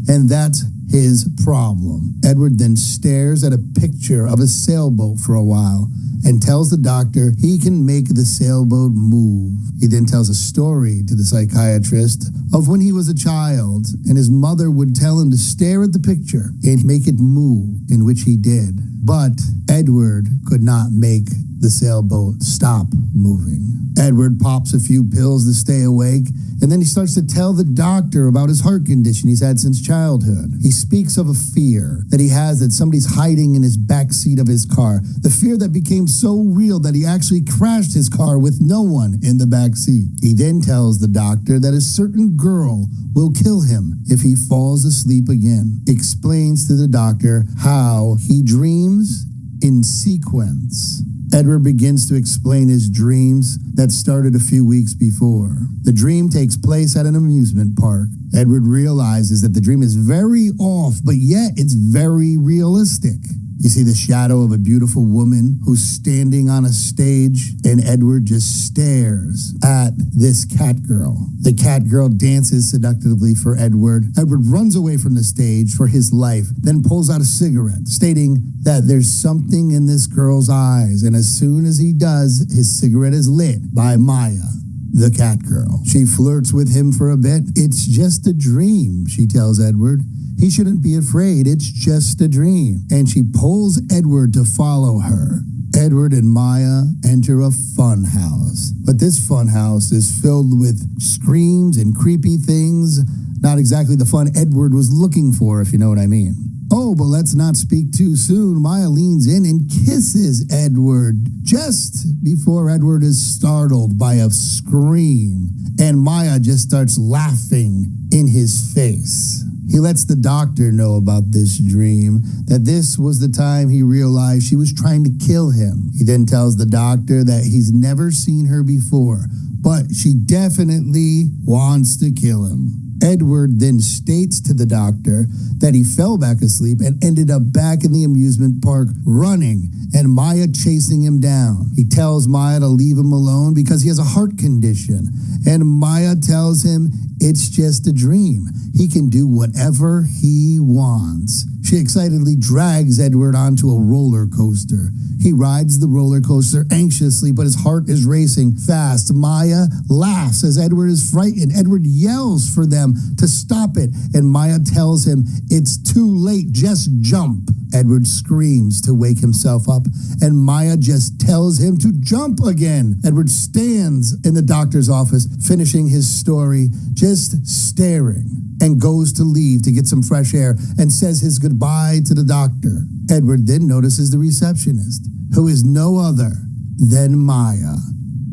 [SPEAKER 1] and that's his problem. Edward then stares at a picture of a sailboat for a while and tells the doctor he can make the sailboat move. He then tells a story to the psychiatrist of when he was a child and his mother would tell him to stare at the picture and make it move, in which he did. But Edward could not make the sailboat stop moving. Edward pops a few pills to stay awake, and then he starts to tell the doctor about his heart condition he's had since childhood. He speaks of a fear that he has that somebody's hiding in his backseat of his car. The fear that became so real that he actually crashed his car with no one in the backseat. He then tells the doctor that a certain girl will kill him if he falls asleep again. Explains to the doctor how he dreams in sequence. Edward begins to explain his dreams that started a few weeks before. The dream takes place at an amusement park. Edward realizes that the dream is very off, but yet it's very realistic. You see the shadow of a beautiful woman who's standing on a stage, and Edward just stares at this cat girl. The cat girl dances seductively for Edward. Edward runs away from the stage for his life, then pulls out a cigarette, stating that there's something in this girl's eyes, and as soon as he does, his cigarette is lit by Maya, the cat girl. She flirts with him for a bit. It's just a dream, she tells Edward. He shouldn't be afraid, it's just a dream. And she pulls Edward to follow her. Edward and Maya enter a fun house. But this fun house is filled with screams and creepy things. Not exactly the fun Edward was looking for, if you know what I mean. Oh, but let's not speak too soon. Maya leans in and kisses Edward just before Edward is startled by a scream. And Maya just starts laughing in his face. He lets the doctor know about this dream, that this was the time he realized she was trying to kill him. He then tells the doctor that he's never seen her before, but she definitely wants to kill him. Edward then states to the doctor that he fell back asleep and ended up back in the amusement park running, and Maya chasing him down. He tells Maya to leave him alone because he has a heart condition, and Maya tells him it's just a dream. He can do whatever he wants. She excitedly drags Edward onto a roller coaster. He rides the roller coaster anxiously, but his heart is racing fast. Maya laughs as Edward is frightened. Edward yells for them to stop it, and Maya tells him it's too late, just jump. Edward screams to wake himself up, and Maya just tells him to jump again. Edward stands in the doctor's office, finishing his story, just staring, and goes to leave to get some fresh air and says his goodbye to the doctor. Edward then notices the receptionist, who is no other than Maya.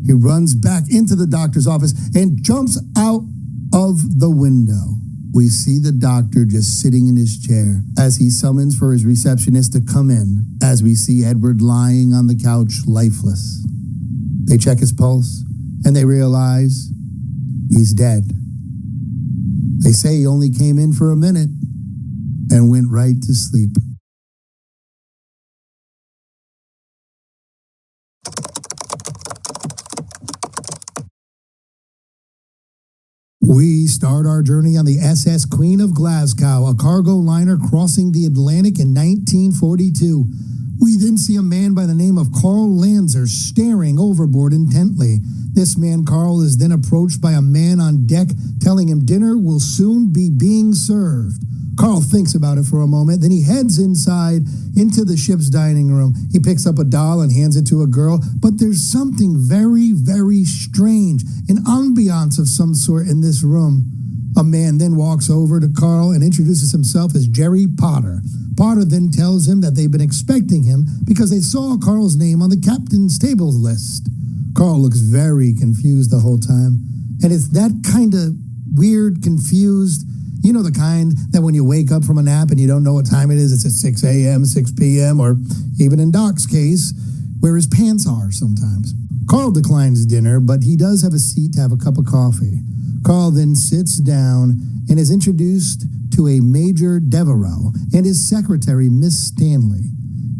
[SPEAKER 1] He runs back into the doctor's office and jumps out of the window. we see the doctor just sitting in his chair as he summons for his receptionist to come in, as we see Edward lying on the couch lifeless. They check his pulse, and they realize he's dead. They say he only came in for a minute and went right to sleep. We start our journey on the SS Queen of Glasgow, a cargo liner crossing the Atlantic in 1942. We then see a man by the name of Carl Lanzer staring overboard intently. This man, Carl, is then approached by a man on deck telling him dinner will soon be being served. Carl thinks about it for a moment, then he heads inside into the ship's dining room. He picks up a doll and hands it to a girl, but there's something very, very strange, an ambiance of some sort in this room. A man then walks over to Carl and introduces himself as Jerry Potter. Potter then tells him that they've been expecting him because they saw Carl's name on the captain's table list. Carl looks very confused the whole time, and it's that kind of weird, confused, you know, the kind that when you wake up from a nap and you don't know what time it is, it's at 6 a.m., 6 p.m., or even in Doc's case, where his pants are sometimes. Carl declines dinner, but he does have a seat to have a cup of coffee. Carl then sits down and is introduced to a Major Devereaux and his secretary, Miss Stanley.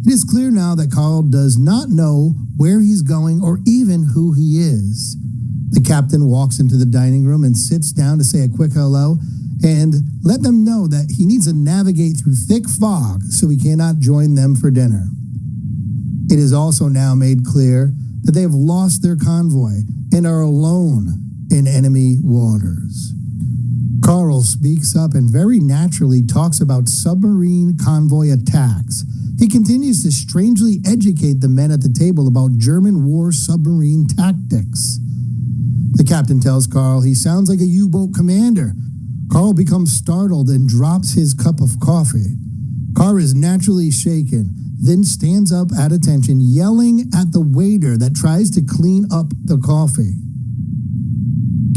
[SPEAKER 1] It is clear now that Carl does not know where he's going or even who he is. The captain walks into the dining room and sits down to say a quick hello and let them know that he needs to navigate through thick fog so he cannot join them for dinner. It is also now made clear that they have lost their convoy and are alone in enemy waters. Carl speaks up and very naturally talks about submarine convoy attacks. He continues to strangely educate the men at the table about German war submarine tactics. The captain tells Carl he sounds like a U-boat commander. Carl becomes startled and drops his cup of coffee. Carl is naturally shaken, then stands up at attention, yelling at the waiter that tries to clean up the coffee.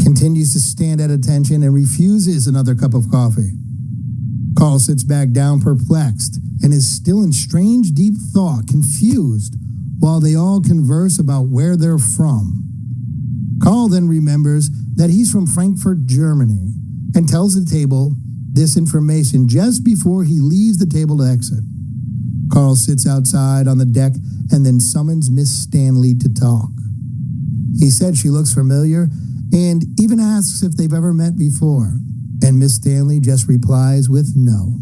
[SPEAKER 1] Continues to stand at attention and refuses another cup of coffee. Carl sits back down perplexed and is still in strange deep thought, confused, while they all converse about where they're from. Carl then remembers that he's from Frankfurt, Germany, and tells the table this information just before he leaves the table to exit. Carl sits outside on the deck and then summons Miss Stanley to talk. He said she looks familiar and even asks if they've ever met before, and Miss Stanley just replies with no.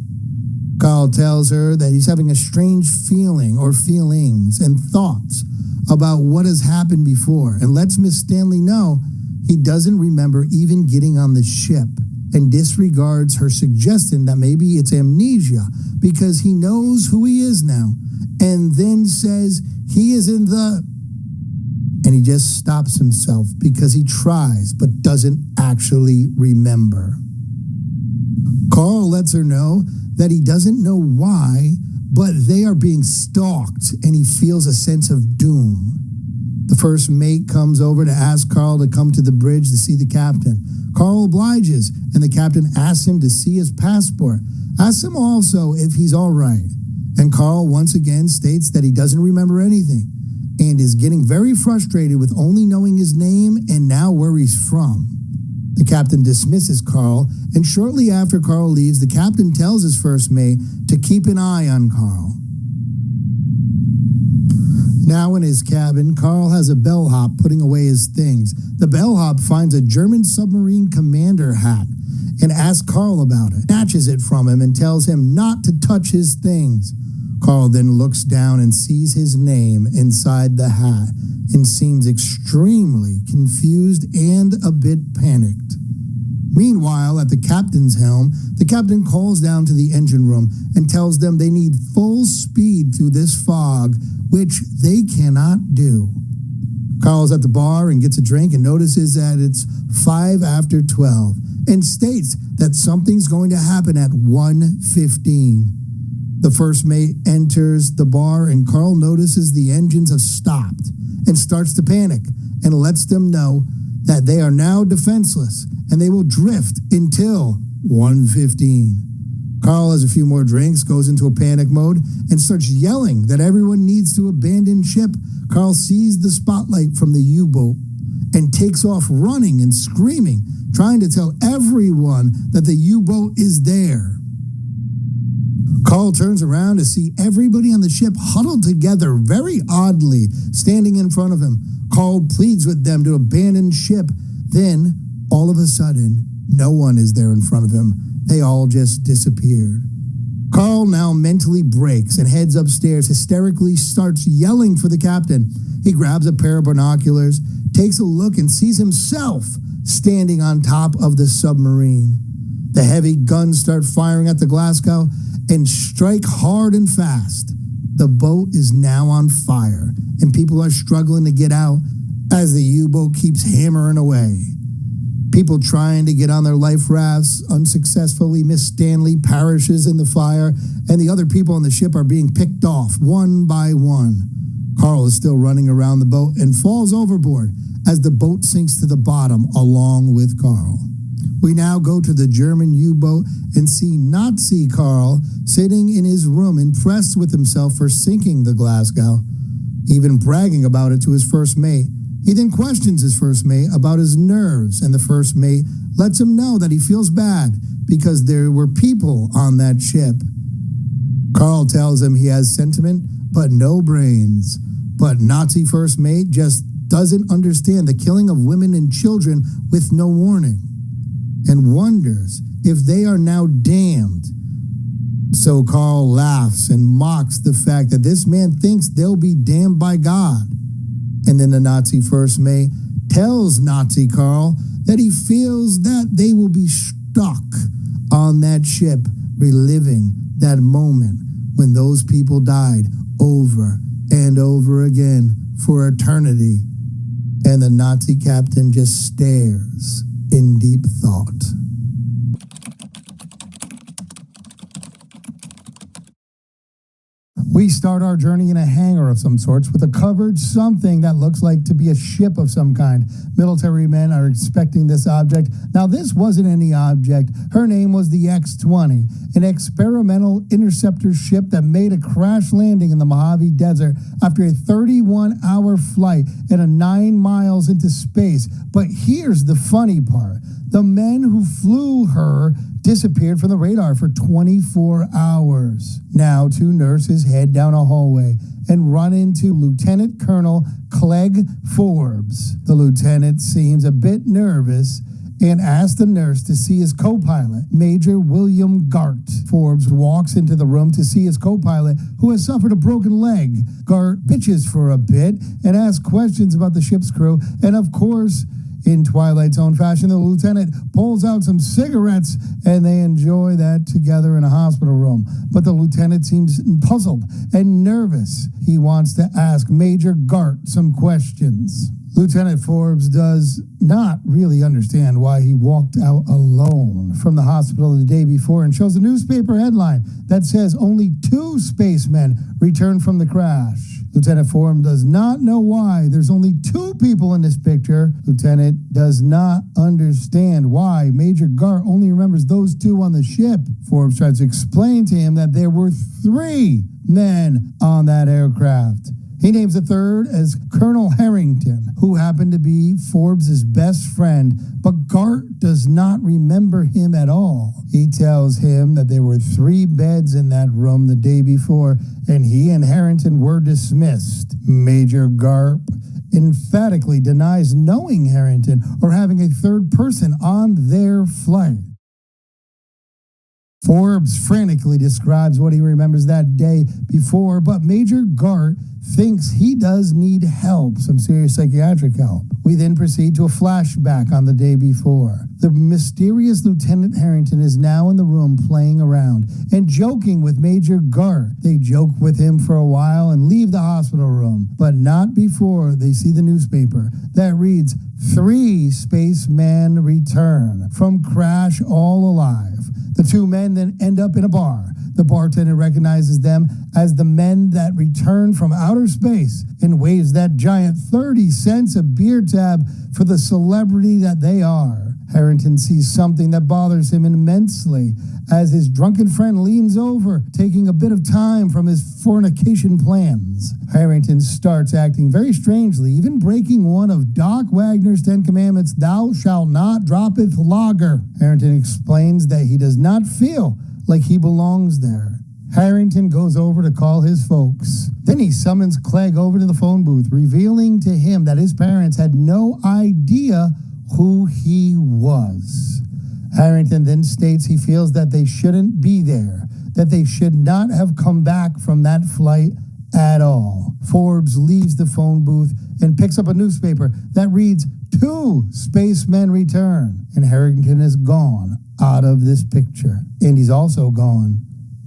[SPEAKER 1] Carl tells her that he's having a strange feeling or feelings and thoughts about what has happened before, and lets Miss Stanley know he doesn't remember even getting on the ship, and disregards her suggestion that maybe it's amnesia because he knows who he is now, and then says he is in the... And he just stops himself because he tries but doesn't actually remember. Carl lets her know that he doesn't know why, but they are being stalked and he feels a sense of doom. The first mate comes over to ask Carl to come to the bridge to see the captain. Carl obliges, and the captain asks him to see his passport. Asks him also if he's all right. And Carl once again states that he doesn't remember anything and is getting very frustrated with only knowing his name and now where he's from. The captain dismisses Carl, and shortly after Carl leaves, the captain tells his first mate to keep an eye on Carl. Now in his cabin, Carl has a bellhop putting away his things. The bellhop finds a German submarine commander hat and asks Carl about it, snatches it from him and tells him not to touch his things. Carl then looks down and sees his name inside the hat and seems extremely confused and a bit panicked. Meanwhile, at the captain's helm, the captain calls down to the engine room and tells them they need full speed through this fog, which they cannot do. Carl's at the bar and gets a drink and notices that it's 5 after 12 and states that something's going to happen at 1:15. The first mate enters the bar and Carl notices the engines have stopped and starts to panic and lets them know that they are now defenseless and they will drift until 1:15. Carl has a few more drinks, goes into a panic mode, and starts yelling that everyone needs to abandon ship. Carl sees the spotlight from the U-boat and takes off running and screaming, trying to tell everyone that the U-boat is there. Carl turns around to see everybody on the ship huddled together very oddly, standing in front of him. Carl pleads with them to abandon ship. Then, all of a sudden, no one is there in front of him. They all just disappeared. Carl now mentally breaks and heads upstairs, hysterically starts yelling for the captain. He grabs a pair of binoculars, takes a look, and sees himself standing on top of the submarine. The heavy guns start firing at the Glasgow and strike hard and fast. The boat is now on fire, and people are struggling to get out as the U-boat keeps hammering away. People trying to get on their life rafts unsuccessfully. Miss Stanley perishes in the fire, and the other people on the ship are being picked off one by one. Carl is still running around the boat and falls overboard as the boat sinks to the bottom along with Carl. We now go to the German U-boat and see Nazi Carl sitting in his room, impressed with himself for sinking the Glasgow, even bragging about it to his first mate. He then questions his first mate about his nerves, and the first mate lets him know that he feels bad because there were people on that ship. Carl tells him he has sentiment but no brains. But Nazi first mate just doesn't understand the killing of women and children with no warning, and wonders if they are now damned. So Carl laughs and mocks the fact that this man thinks they'll be damned by God. And then the Nazi first mate tells Nazi Carl that he feels that they will be stuck on that ship, reliving that moment when those people died over and over again for eternity. And the Nazi captain just stares in deep thought. We start our journey in a hangar of some sorts with a covered something that looks like to be a ship of some kind. Military men are inspecting this object. Now, this wasn't any object. Her name was the X-20, an experimental interceptor ship that made a crash landing in the Mojave Desert after a 31-hour flight and 9 miles into space. But here's the funny part. The men who flew her disappeared from the radar for 24 hours. Now, two nurses head down a hallway and run into Lieutenant Colonel Clegg Forbes. The lieutenant seems a bit nervous and asks the nurse to see his co-pilot, Major William Gart. Forbes walks into the room to see his co-pilot, who has suffered a broken leg. Gart bitches for a bit and asks questions about the ship's crew, and of course, in Twilight Zone fashion, the lieutenant pulls out some cigarettes and they enjoy that together in a hospital room. But the lieutenant seems puzzled and nervous. He wants to ask Major Gart some questions. Lieutenant Forbes does not really understand why he walked out alone from the hospital the day before and shows a newspaper headline that says only 2 spacemen returned from the crash. Lieutenant Forbes does not know why there's only 2 people in this picture. Lieutenant does not understand why Major Gart only remembers those 2 on the ship. Forbes tries to explain to him that there were 3 men on that aircraft. He names the third as Colonel Harrington, who happened to be Forbes' best friend, but Gart does not remember him at all. He tells him that there were 3 beds in that room the day before, and he and Harrington were dismissed. Major Gart emphatically denies knowing Harrington or having a third person on their flight. Forbes frantically describes what he remembers that day before, but Major Gart thinks he does need help, some serious psychiatric help. We then proceed to a flashback on the day before. The mysterious Lieutenant Harrington is now in the room playing around and joking with Major Gart. They joke with him for a while and leave the hospital room, but not before they see the newspaper that reads, 3 spacemen return from crash all alive. The 2 men then end up in a bar. The bartender recognizes them as the men that returned from outer space and waves that giant 30 cents a beer tab for the celebrity that they are. Harrington sees something that bothers him immensely as his drunken friend leans over, taking a bit of time from his fornication plans. Harrington starts acting very strangely, even breaking one of Doc Wagner's 10 Commandments, "Thou shalt not droppeth lager." Harrington explains that he does not feel like he belongs there. Harrington goes over to call his folks. Then he summons Clegg over to the phone booth, revealing to him that his parents had no idea who he was. Harrington then states he feels that they shouldn't be there, that they should not have come back from that flight at all. Forbes leaves the phone booth and picks up a newspaper that reads, "2 spacemen return," and Harrington is gone out of this picture. And he's also gone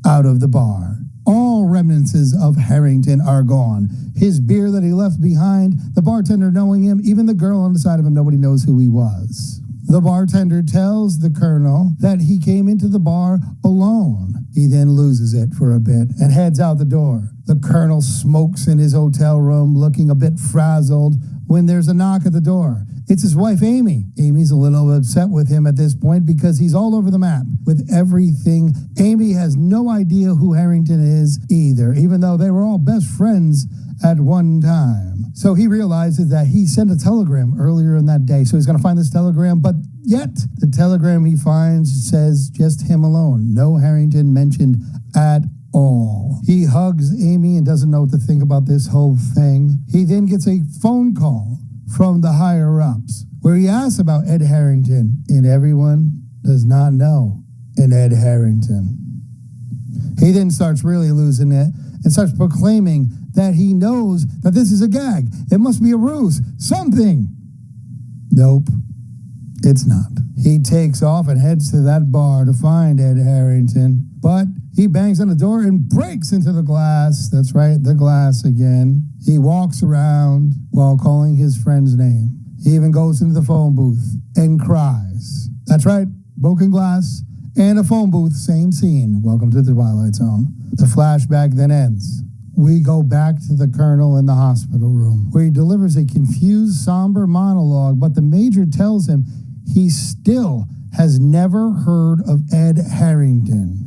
[SPEAKER 1] out of the bar. All remnants of Harrington are gone. His beer that he left behind, the bartender knowing him, even the girl on the side of him, nobody knows who he was. The bartender tells the colonel that he came into the bar alone. He then loses it for a bit and heads out the door. The colonel smokes in his hotel room, looking a bit frazzled, when there's a knock at the door. It's his wife, Amy. Amy's a little upset with him at this point because he's all over the map with everything. Amy has no idea who Harrington is either, even though they were all best friends at one time. So he realizes that he sent a telegram earlier in that day. So he's going to find this telegram, but yet the telegram he finds says just him alone. No Harrington mentioned at all. He hugs Amy and doesn't know what to think about this whole thing. He then gets a phone call from the higher-ups, where he asks about Ed Harrington, and everyone does not know an Ed Harrington. He then starts really losing it and starts proclaiming that he knows that this is a gag. It must be a ruse. Something. Nope, it's not. He takes off and heads to that bar to find Ed Harrington, but he bangs on the door and breaks into the glass. That's right, the glass again. He walks around while calling his friend's name. He even goes into the phone booth and cries. That's right, broken glass and a phone booth, same scene. Welcome to the Twilight Zone. The flashback then ends. We go back to the colonel in the hospital room, where he delivers a confused, somber monologue, but the major tells him he still has never heard of Ed Harrington.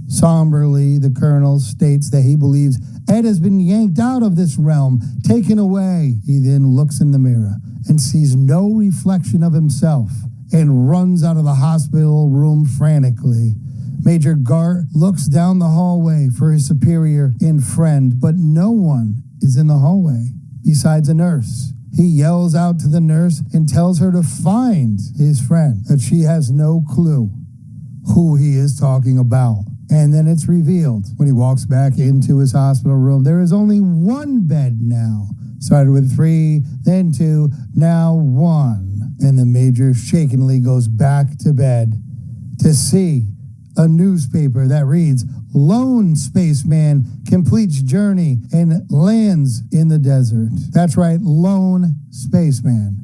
[SPEAKER 1] Somberly, the colonel states that he believes Ed has been yanked out of this realm, taken away. He then looks in the mirror and sees no reflection of himself and runs out of the hospital room frantically. Major Gart looks down the hallway for his superior and friend, but no one is in the hallway besides a nurse. He yells out to the nurse and tells her to find his friend, that she has no clue who he is talking about. And then it's revealed when he walks back into his hospital room, there is only one bed now. Started with 3, then 2, now 1. And the major shakenly goes back to bed to see a newspaper that reads, "Lone spaceman completes journey and lands in the desert." That's right, lone spaceman.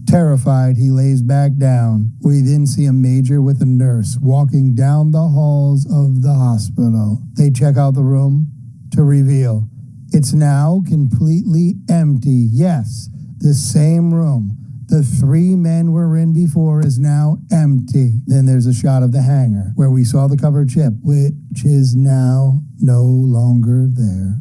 [SPEAKER 1] Terrified, he lays back down. We then see a major with a nurse walking down the halls of the hospital. They check out the room to reveal it's now completely empty. Yes, the same room the 3 men were in before is now empty. Then there's a shot of the hangar where we saw the covered ship, which is now no longer there.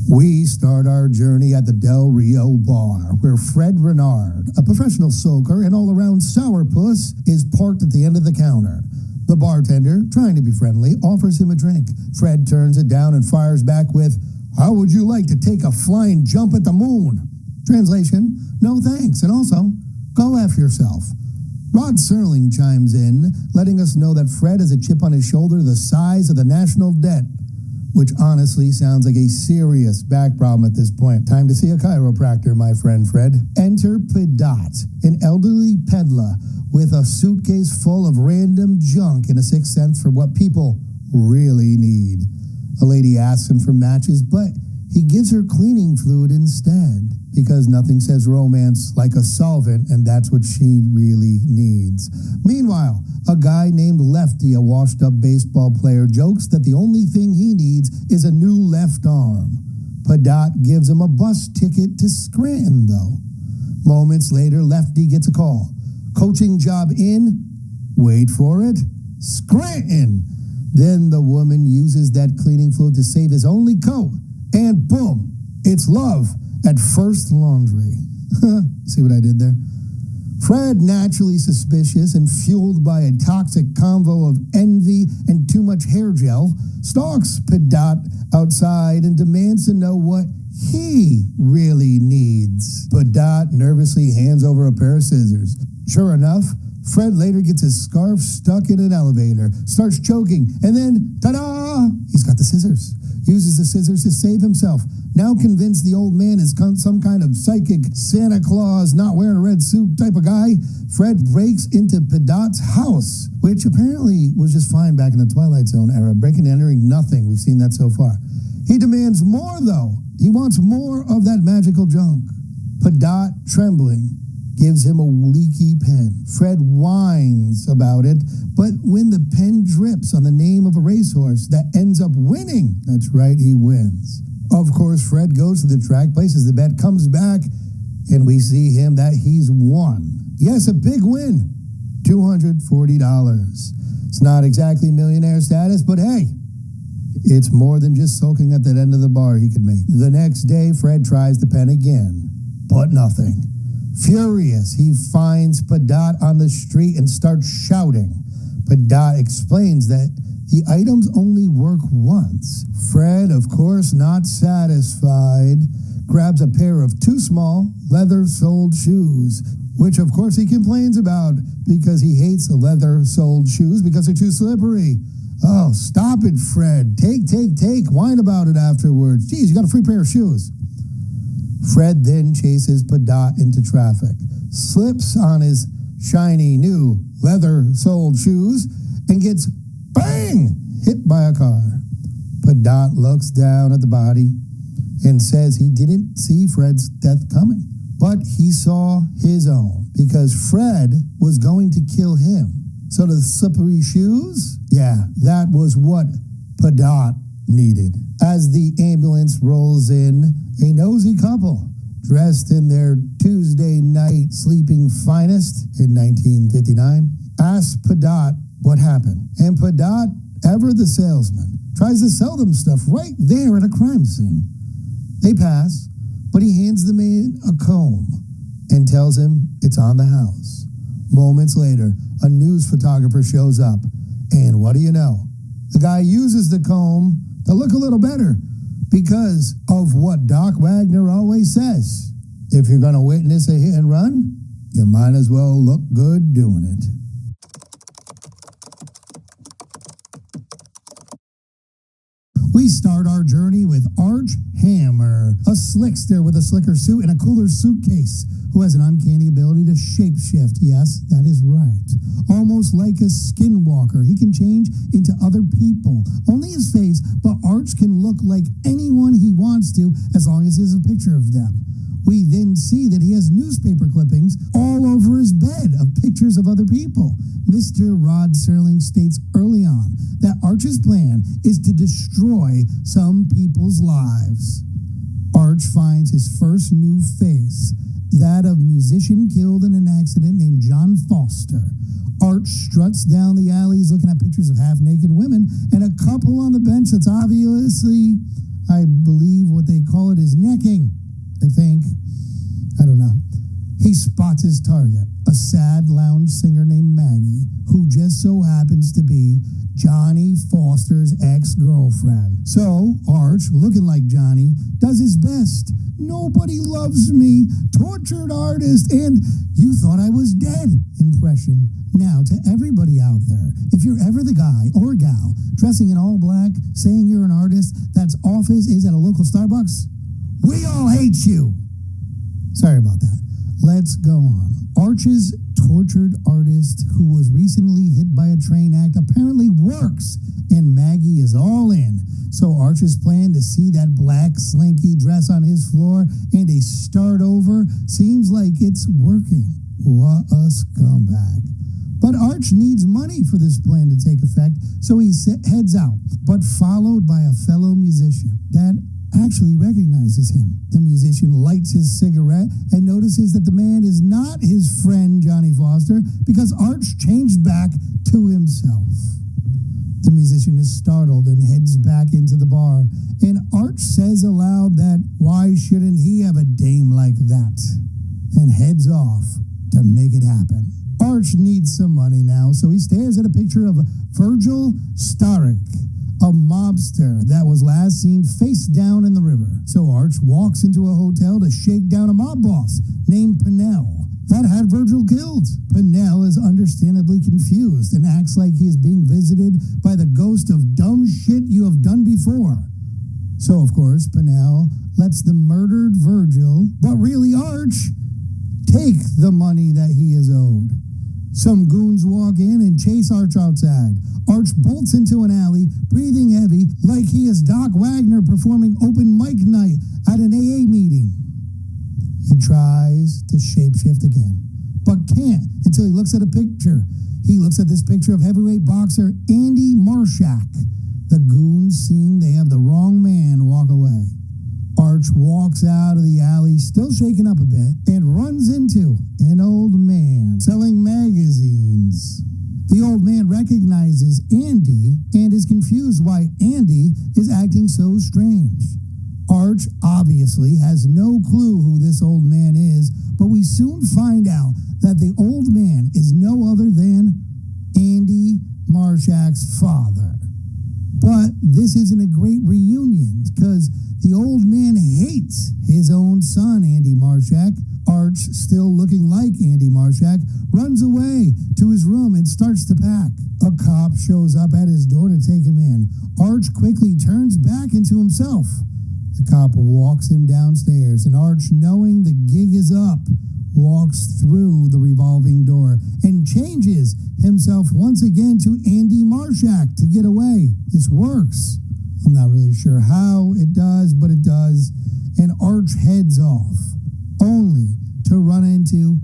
[SPEAKER 1] We start our journey at the Del Rio bar, where Fred Renard, a professional soaker and all-around sourpuss, is parked at the end of the counter. The bartender, trying to be friendly, offers him a drink. Fred turns it down and fires back with, "How would you like to take a flying jump at the moon?" Translation, "No thanks, and also, go F yourself." Rod Serling chimes in, letting us know that Fred has a chip on his shoulder the size of the national debt, which honestly sounds like a serious back problem at this point. Time to see a chiropractor, my friend Fred. Enter Pedot, an elderly peddler with a suitcase full of random junk and a 6th sense for what people really need. A lady asks him for matches, but he gives her cleaning fluid instead, because nothing says romance like a solvent, and that's what she really needs. Meanwhile, a guy named Lefty, a washed-up baseball player, jokes that the only thing he needs is a new left arm. Padot gives him a bus ticket to Scranton, though. Moments later, Lefty gets a call. Coaching job in, wait for it, Scranton. Then the woman uses that cleaning fluid to save his only coat. And boom, it's love at first laundry. See what I did there? Fred, naturally suspicious and fueled by a toxic convo of envy and too much hair gel, stalks Padot outside and demands to know what he really needs. Padot nervously hands over a pair of scissors. Sure enough, Fred later gets his scarf stuck in an elevator, starts choking, and then, ta-da! He's got the scissors. Uses the scissors to save himself. Now convinced the old man is some kind of psychic Santa Claus, not wearing a red suit type of guy, Fred breaks into Padot's house, which apparently was just fine back in the Twilight Zone era. Breaking and entering, nothing. We've seen that so far. He demands more, though. He wants more of that magical junk. Padot, trembling, gives him a leaky pen. Fred whines about it, but when the pen drips on the name of a racehorse that ends up winning, that's right, he wins. Of course, Fred goes to the track, places the bet, comes back, and we see him that he's won. Yes, a big win, $240. It's not exactly millionaire status, but hey, it's more than just sulking at that end of the bar he could make. The next day, Fred tries the pen again, but nothing. Furious, he finds Padot on the street and starts shouting. Padot explains that the items only work once. Fred, of course, not satisfied, grabs a pair of too small, leather-soled shoes, which of course he complains about because he hates the leather-soled shoes because they're too slippery. Oh, stop it, Fred. Take. Whine about it afterwards. Geez, you got a free pair of shoes. Fred then chases Padot into traffic, slips on his shiny new leather-soled shoes, and gets, bang, hit by a car. Padot looks down at the body and says he didn't see Fred's death coming, but he saw his own, because Fred was going to kill him. So the slippery shoes, yeah, that was what Padot needed. As the ambulance rolls in, a nosy couple, dressed in their Tuesday night sleeping finest in 1959, asks Padot what happened. And Padot, ever the salesman, tries to sell them stuff right there at a crime scene. They pass, but he hands the man a comb and tells him it's on the house. Moments later, a news photographer shows up, and what do you know? The guy uses the comb to look a little better, because of what Doc Wagner always says. If you're going to witness a hit and run, you might as well look good doing it. We start our journey with Arch Hammer, a slickster with a slicker suit and a cooler suitcase, who has an uncanny ability to shapeshift. Yes, that is right. Almost like a skinwalker, he can change into other people. Only his face, but Arch can look like anyone he wants to, as long as he has a picture of them. We then see that he has newspaper clippings all over his bed of pictures of other people. Mr. Rod Serling states early on that Arch's plan is to destroy some people's lives. Arch finds his first new face, that of musician killed in an accident named John Foster. Arch struts down the alleys looking at pictures of half-naked women and a couple on the bench that's obviously, I believe what they call it is necking. I think. I don't know. He spots his target, a sad lounge singer named Maggie, who just so happens to be Johnny Foster's ex-girlfriend. So, Arch, looking like Johnny, does his best. Nobody loves me, tortured artist, and you thought I was dead impression. Now, to everybody out there, if you're ever the guy or gal dressing in all black, saying you're an artist that's office is at a local Starbucks, we all hate you. Sorry about that. Let's go on. Arch's tortured artist, who was recently hit by a train act, apparently works, and Maggie is all in. So Arch's plan to see that black slinky dress on his floor and a start over seems like it's working. What a scumbag. But Arch needs money for this plan to take effect, so he heads out, but followed by a fellow musician that actually recognizes him. The musician lights his cigarette and notices that the man is not his friend Johnny Foster because Arch changed back to himself. The musician is startled and heads back into the bar, and Arch says aloud that why shouldn't he have a dame like that, and heads off to make it happen. Arch needs some money now, so he stares at a picture of Virgil Starrick, a mobster that was last seen face down in the river. So Arch walks into a hotel to shake down a mob boss named Pinnell that had Virgil killed. Pinnell is understandably confused and acts like he is being visited by the ghost of dumb shit you have done before. So, of course, Pinnell lets the murdered Virgil, but really Arch, take the money that he is owed. Some goons walk in and chase Arch outside. Arch bolts into an alley, breathing heavy, like he is Doc Wagner performing open mic night at an AA meeting. He tries to shapeshift again, but can't until he looks at a picture. He looks at this picture of heavyweight boxer Andy Marshak. The goons, seeing they have the wrong man, walk away. Arch walks out of the alley, still shaken up a bit, and runs into an old man selling magazines. The old man recognizes Andy and is confused why Andy is acting so strange. Arch obviously has no clue who this old man is, but we soon find out that the old man is no other than Andy Marshak's father. But this isn't a great reunion, because the old man hates his own son, Andy Marshak. Arch, still looking like Andy Marshak, runs away to his room and starts to pack. A cop shows up at his door to take him in. Arch quickly turns back into himself. The cop walks him downstairs, and Arch, knowing the gig is up, walks through the revolving door and changes himself once again to Andy Marshak to get away. This works. I'm not really sure how it does, but it does. And Arch heads off, only to run into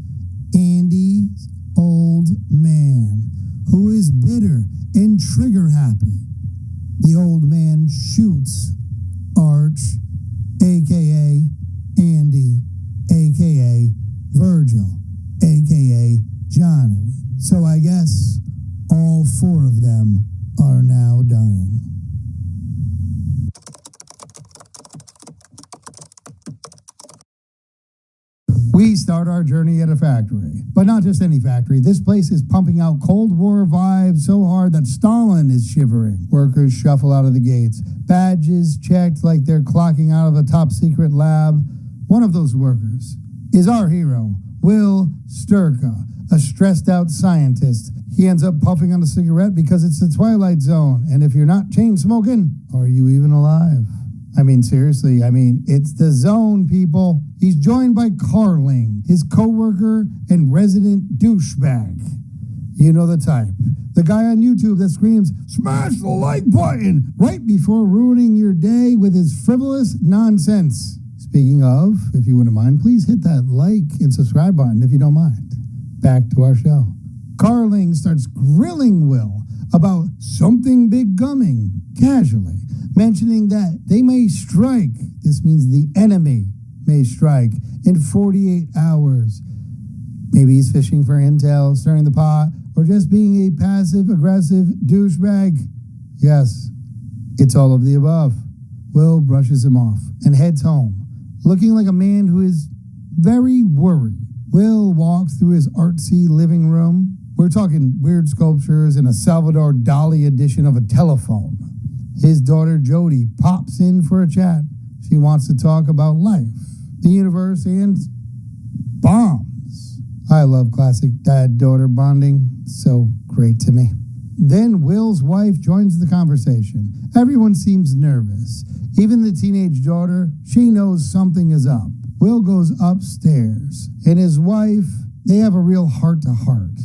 [SPEAKER 1] Andy's old man, who is bitter and trigger happy. The old man shoots Arch, a.k.a. Andy, a.k.a. Virgil, a.k.a. Johnny. So I guess all four of them are now dying. We start our journey at a factory, but not just any factory. This place is pumping out Cold War vibes so hard that Stalin is shivering. Workers shuffle out of the gates, badges checked like they're clocking out of a top secret lab. One of those workers is our hero, Will Sturka, a stressed out scientist. He ends up puffing on a cigarette because it's the Twilight Zone, and if you're not chain smoking, are you even alive? I mean, seriously, it's the zone, people. He's joined by Carling, his co-worker and resident douchebag. You know the type. The guy on YouTube that screams, "Smash the like button," right before ruining your day with his frivolous nonsense. Speaking of, if you wouldn't mind, please hit that like and subscribe button if you don't mind. Back to our show. Carling starts grilling Will about something big coming, casually, mentioning that they may strike, this means the enemy may strike, in 48 hours. Maybe he's fishing for intel, stirring the pot, or just being a passive-aggressive douchebag. Yes, it's all of the above. Will brushes him off and heads home, looking like a man who is very worried. Will walks through his artsy living room. We're talking weird sculptures and a Salvador Dali edition of a telephone. His daughter Jody pops in for a chat. She wants to talk about life, the universe, and bombs. I love classic dad-daughter bonding. So great to me. Then Will's wife joins the conversation. Everyone seems nervous. Even the teenage daughter, she knows something is up. Will goes upstairs, and his wife, they have a real heart-to-heart.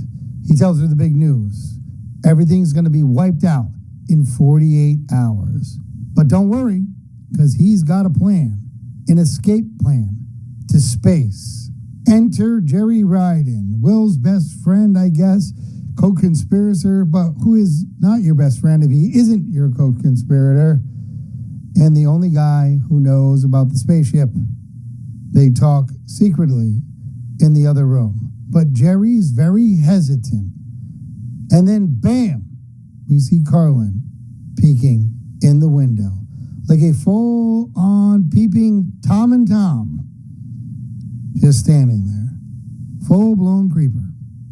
[SPEAKER 1] He tells her the big news. Everything's going to be wiped out in 48 hours. But don't worry, because he's got a plan, an escape plan to space. Enter Jerry Ryden, Will's best friend, I guess, co-conspirator, but who is not your best friend if he isn't your co-conspirator? and the only guy who knows about the spaceship. They talk secretly in the other room, but Jerry's very hesitant. And then, bam, we see Carlin peeking in the window, like a full-on peeping Tom and Tom, just standing there, full-blown creeper.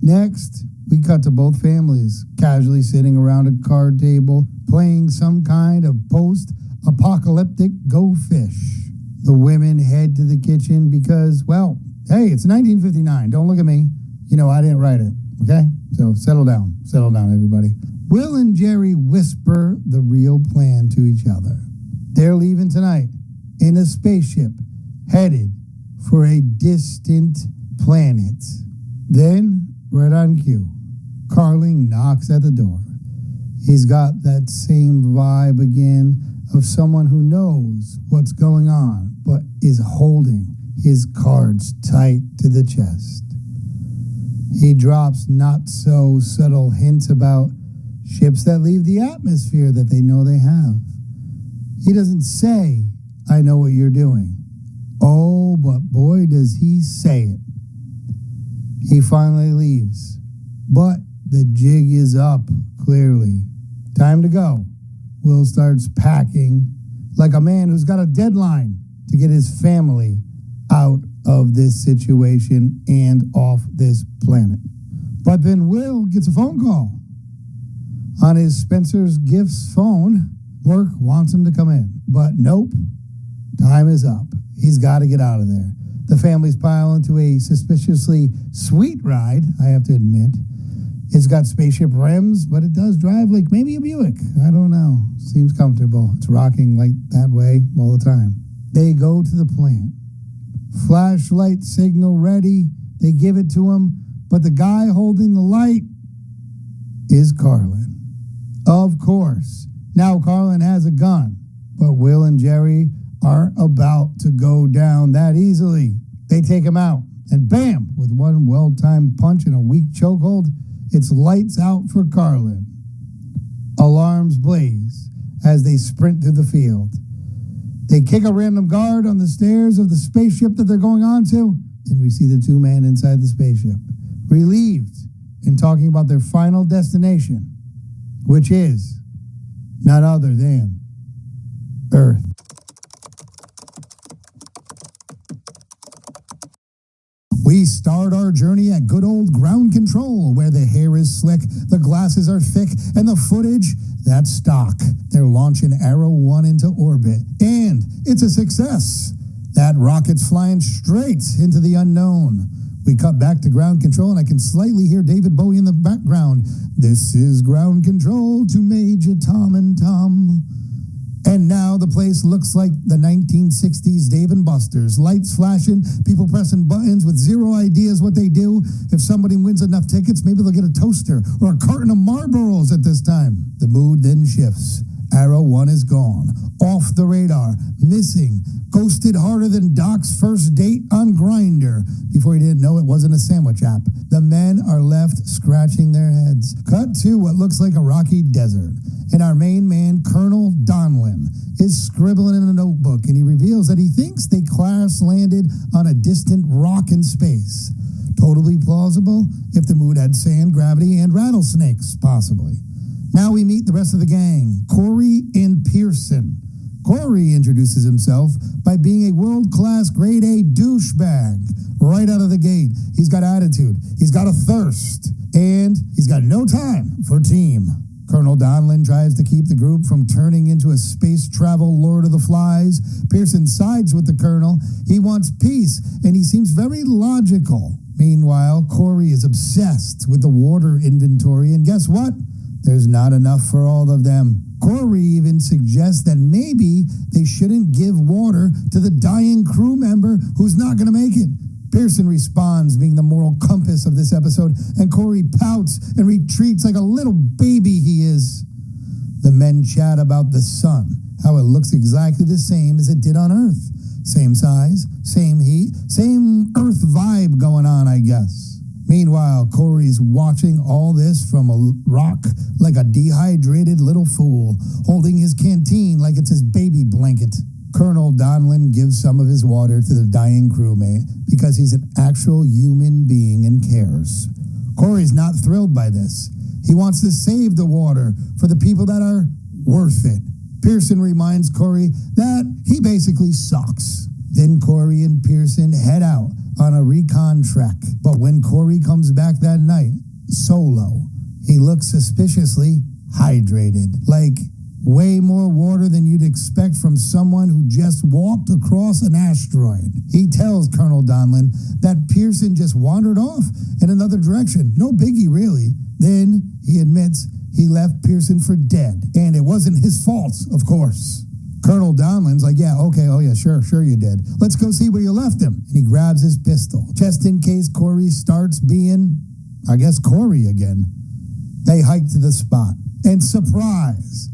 [SPEAKER 1] Next, we cut to both families casually sitting around a card table, playing some kind of post-apocalyptic Go Fish. The women head to the kitchen because, well, hey, it's 1959. Don't look at me. You know, I didn't write it, okay? So settle down, everybody. Will and Jerry whisper the real plan to each other. They're leaving tonight in a spaceship headed for a distant planet. Then, right on cue, Carling knocks at the door. He's got that same vibe again of someone who knows what's going on, but is holding his cards tight to the chest. He drops not so subtle hints about ships that leave the atmosphere that they know they have. He doesn't say, I know what you're doing. Oh, but boy, does he say it. He finally leaves, but the jig is up, clearly. Time to go. Will starts packing like a man who's got a deadline to get his family out of this situation and off this planet. But then Will gets a phone call. On his Spencer's Gifts phone, work wants him to come in. But nope, time is up. He's got to get out of there. The families pile into a suspiciously sweet ride, I have to admit. It's got spaceship rims, but it does drive like maybe a Buick. I don't know. Seems comfortable. It's rocking like that way all the time. They go to the plant. Flashlight signal ready. They give it to him, but the guy holding the light is Carlin. Of course. Now Carlin has a gun, but Will and Jerry aren't about to go down that easily. They take him out, and bam, with one well-timed punch and a weak chokehold, it's lights out for Carlin. Alarms blaze as they sprint through the field. They kick a random guard on the stairs of the spaceship that they're going on to, and we see the two men inside the spaceship, relieved and talking about their final destination, which is none other than Earth. We start our journey at good old ground control, where the hair is slick, the glasses are thick, and the footage, that's stock. They're launching Arrow 1 into orbit, and it's a success. That rocket's flying straight into the unknown. We cut back to ground control, and I can slightly hear David Bowie in the background. This is ground control to Major Tom and Tom. And now the place looks like the 1960s Dave and Buster's. Lights flashing, people pressing buttons with zero ideas what they do. If somebody wins enough tickets, maybe they'll get a toaster or a carton of Marlboros at this time. The mood then shifts. Arrow 1 is gone. Off the radar. Missing. Ghosted harder than Doc's first date on Grindr. Before he didn't know it wasn't a sandwich app. The men are left scratching their heads. Cut to what looks like a rocky desert. And our main man, Colonel Donlin, is scribbling in a notebook, and he reveals that he thinks they crash landed on a distant rock in space. Totally plausible if the mood had sand, gravity, and rattlesnakes, possibly. Now we meet the rest of the gang, Corey and Pearson. Corey introduces himself by being a world-class grade A douchebag right out of the gate. He's got attitude, he's got a thirst, and he's got no time for team. Colonel Donlin tries to keep the group from turning into a space travel Lord of the Flies. Pearson sides with the colonel. He wants peace, and he seems very logical. Meanwhile, Corey is obsessed with the water inventory, and guess what? There's not enough for all of them. Corey even suggests that maybe they shouldn't give water to the dying crew member who's not going to make it. Pearson responds, being the moral compass of this episode, and Corey pouts and retreats like a little baby he is. The men chat about the sun, how it looks exactly the same as it did on Earth. Same size, same heat, same Earth vibe going on, I guess. Meanwhile, Corey's watching all this from a rock like a dehydrated little fool, holding his canteen like it's his baby blanket. Colonel Donlin gives some of his water to the dying crewmate because he's an actual human being and cares. Corey's not thrilled by this. He wants to save the water for the people that are worth it. Pearson reminds Corey that he basically sucks. Then Corey and Pearson head out on a recon trek. But when Corey comes back that night, solo, he looks suspiciously hydrated. Like way more water than you'd expect from someone who just walked across an asteroid. He tells Colonel Donlin that Pearson just wandered off in another direction. No biggie, really. Then he admits he left Pearson for dead. And it wasn't his fault, of course. Colonel Donlin's like, yeah, okay, oh yeah, sure you did. Let's go see where you left him. And he grabs his pistol, just in case Corey starts being, I guess, Corey again. They hike to the spot. And surprise,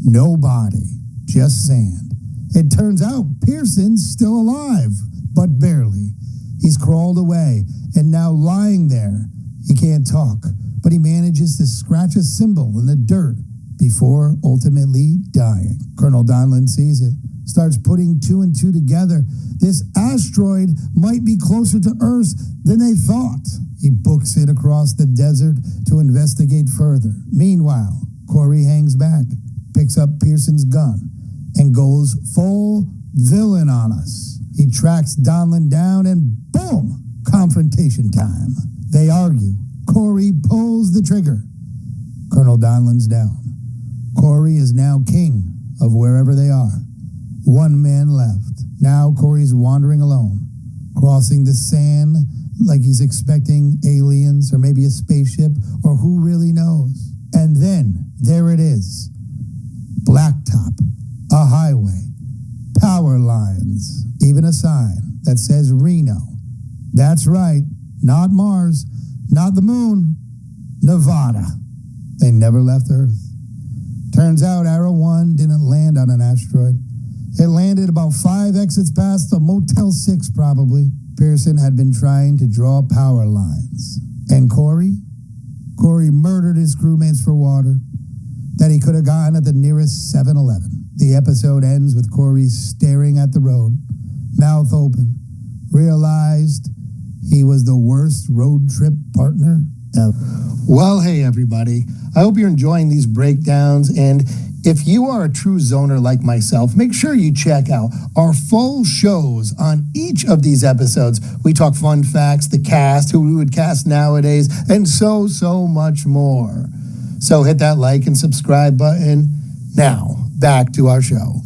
[SPEAKER 1] no body, just sand. It turns out Pearson's still alive, but barely. He's crawled away and now lying there. He can't talk, but he manages to scratch a symbol in the dirt before ultimately dying. Colonel Donlin sees it, starts putting two and two together. This asteroid might be closer to Earth than they thought. He books it across the desert to investigate further. Meanwhile, Corey hangs back, picks up Pearson's gun, and goes full villain on us. He tracks Donlin down and boom, confrontation time. They argue. Corey pulls the trigger. Colonel Donlin's down. Corey is now king of wherever they are. One man left. Now Corey's wandering alone, crossing the sand like he's expecting aliens or maybe a spaceship or who really knows. And then there it is. Blacktop, a highway, power lines, even a sign that says Reno. That's right, not Mars, not the moon, Nevada. They never left Earth. Turns out Arrow 1 didn't land on an asteroid. It landed about 5 exits past a Motel 6 probably. Pearson had been trying to draw power lines. And Corey? Corey murdered his crewmates for water that he could have gotten at the nearest 7-Eleven. The episode ends with Corey staring at the road, mouth open, realized he was the worst road trip partner ever. Well, hey, everybody. I hope you're enjoying these breakdowns, and if you are a true zoner like myself, make sure you check out our full shows on each of these episodes. We talk fun facts, the cast, who we would cast nowadays, and so much more. So hit that like and subscribe button. Now, back to our show.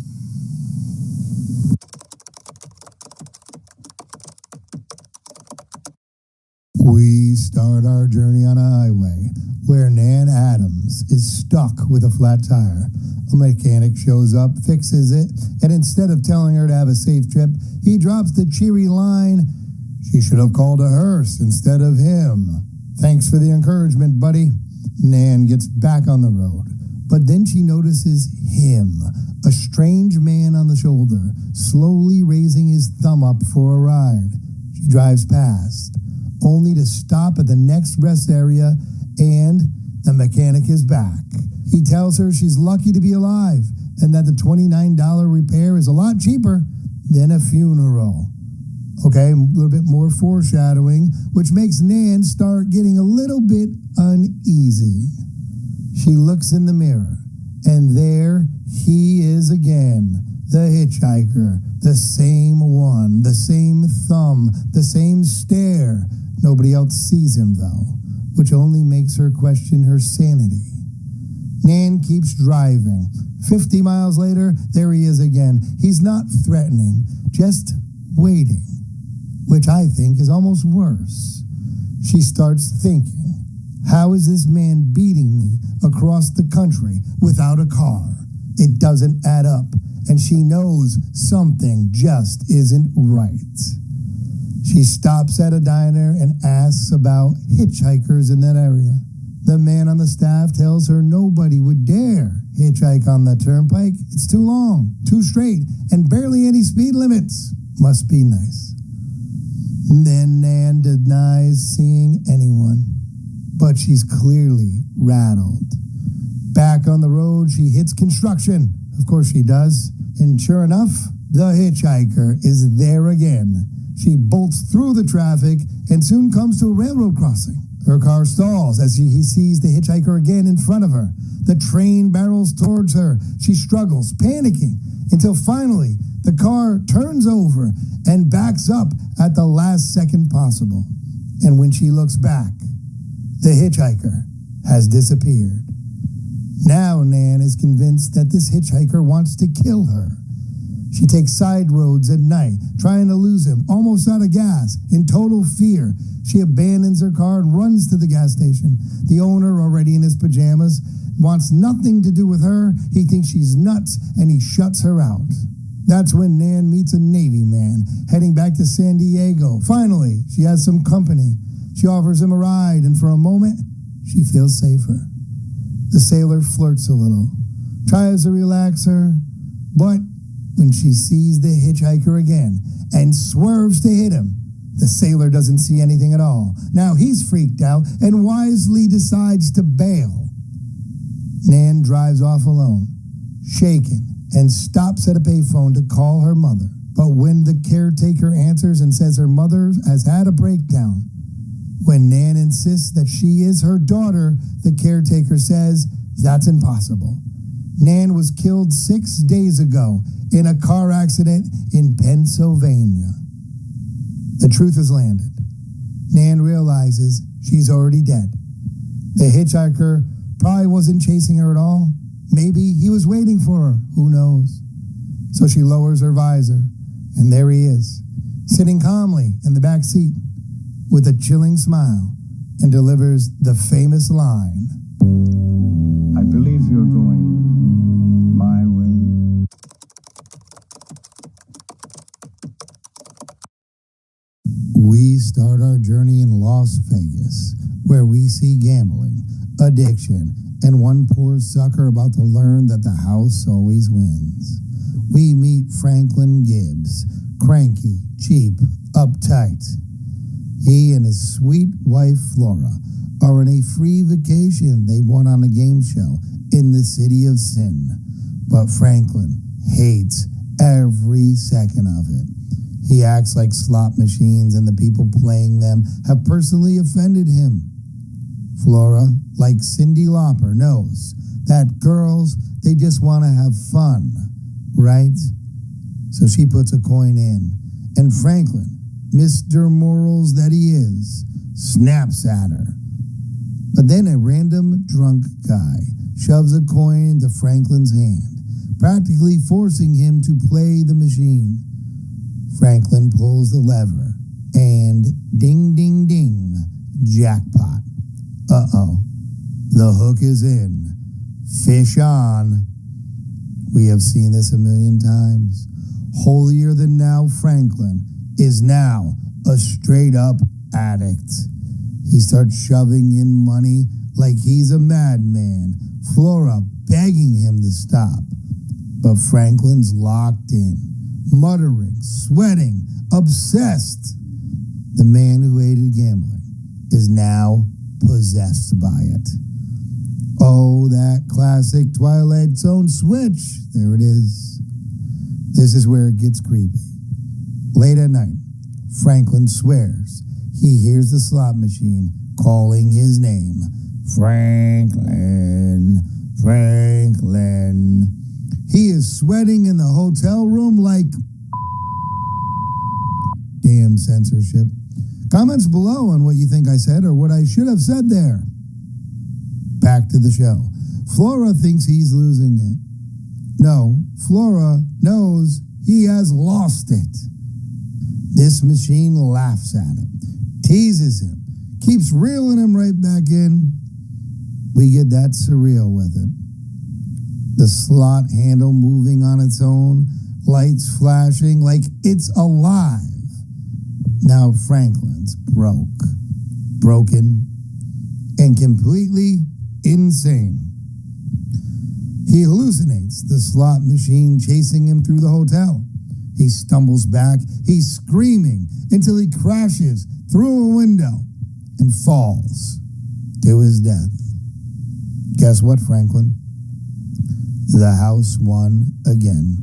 [SPEAKER 1] We start our journey on a highway where Nan Adams is stuck with a flat tire. A mechanic shows up, fixes it, and instead of telling her to have a safe trip, he drops the cheery line, "She should have called a hearse instead of him. Thanks for the encouragement, buddy." Nan gets back on the road, but then she notices him, a strange man on the shoulder, slowly raising his thumb up for a ride. She drives past, only to stop at the next rest area, and the mechanic is back. He tells her she's lucky to be alive and that the $29 repair is a lot cheaper than a funeral. Okay, a little bit more foreshadowing, which makes Nan start getting a little bit uneasy. She looks in the mirror, and there he is again, the hitchhiker, the same one, the same thumb, the same stare. Nobody else sees him, though, which only makes her question her sanity. Nan keeps driving. 50 miles later, there he is again. He's not threatening, just waiting, which I think is almost worse. She starts thinking, how is this man beating me across the country without a car? It doesn't add up, and she knows something just isn't right. She stops at a diner and asks about hitchhikers in that area. The man on the staff tells her nobody would dare hitchhike on the turnpike. It's too long, too straight, and barely any speed limits. Must be nice. Then Nan denies seeing anyone, but she's clearly rattled. Back on the road, she hits construction. Of course she does. And sure enough, the hitchhiker is there again. She bolts through the traffic and soon comes to a railroad crossing. Her car stalls as he sees the hitchhiker again in front of her. The train barrels towards her. She struggles, panicking, until finally the car turns over and backs up at the last second possible. And when she looks back, the hitchhiker has disappeared. Now Nan is convinced that this hitchhiker wants to kill her. She takes side roads at night, trying to lose him, almost out of gas, in total fear. She abandons her car and runs to the gas station. The owner, already in his pajamas, wants nothing to do with her. He thinks she's nuts, and he shuts her out. That's when Nan meets a Navy man heading back to San Diego. Finally, she has some company. She offers him a ride, and for a moment, she feels safer. The sailor flirts a little, tries to relax her, but when she sees the hitchhiker again and swerves to hit him, the sailor doesn't see anything at all. Now he's freaked out and wisely decides to bail. Nan drives off alone, shaken, and stops at a payphone to call her mother. But when the caretaker answers and says her mother has had a breakdown, when Nan insists that she is her daughter, the caretaker says that's impossible. Nan was killed 6 days ago in a car accident in Pennsylvania. The truth has landed. Nan realizes she's already dead. The hitchhiker probably wasn't chasing her at all. Maybe he was waiting for her. Who knows? So she lowers her visor, and there he is, sitting calmly in the back seat with a chilling smile, and delivers the famous line.
[SPEAKER 7] I believe you're going my way.
[SPEAKER 1] We start our journey in Las Vegas, where we see gambling, addiction, and one poor sucker about to learn that the house always wins. We meet Franklin Gibbs, cranky, cheap, uptight. He and his sweet wife, Flora, are on a free vacation they won on a game show in the city of sin. But Franklin hates every second of it. He acts like slot machines and the people playing them have personally offended him. Flora, like Cyndi Lauper, knows that girls, they just want to have fun, right? So she puts a coin in, and Franklin, Mr. Morals that he is, snaps at her. But then a random drunk guy shoves a coin into Franklin's hand, practically forcing him to play the machine. Franklin pulls the lever, and ding, ding, ding, jackpot. Uh-oh, the hook is in. Fish on. We have seen this a million times. Holier-than-thou Franklin is now a straight-up addict. He starts shoving in money like he's a madman, Flora begging him to stop. But Franklin's locked in, muttering, sweating, obsessed. The man who hated gambling is now possessed by it. Oh, that classic Twilight Zone switch. There it is. This is where it gets creepy. Late at night, Franklin swears he hears the slot machine calling his name. Franklin, Franklin. He is sweating in the hotel room like... Damn censorship. Comments below on what you think I said or what I should have said there. Back to the show. Flora thinks he's losing it. No, Flora knows he has lost it. This machine laughs at him, teases him, keeps reeling him right back in. We get that surreal with it. The slot handle moving on its own, lights flashing like it's alive. Now Franklin's broken, and completely insane. He hallucinates the slot machine chasing him through the hotel. He stumbles back, he's screaming until he crashes through a window and falls to his death. Guess what, Franklin? The house won again.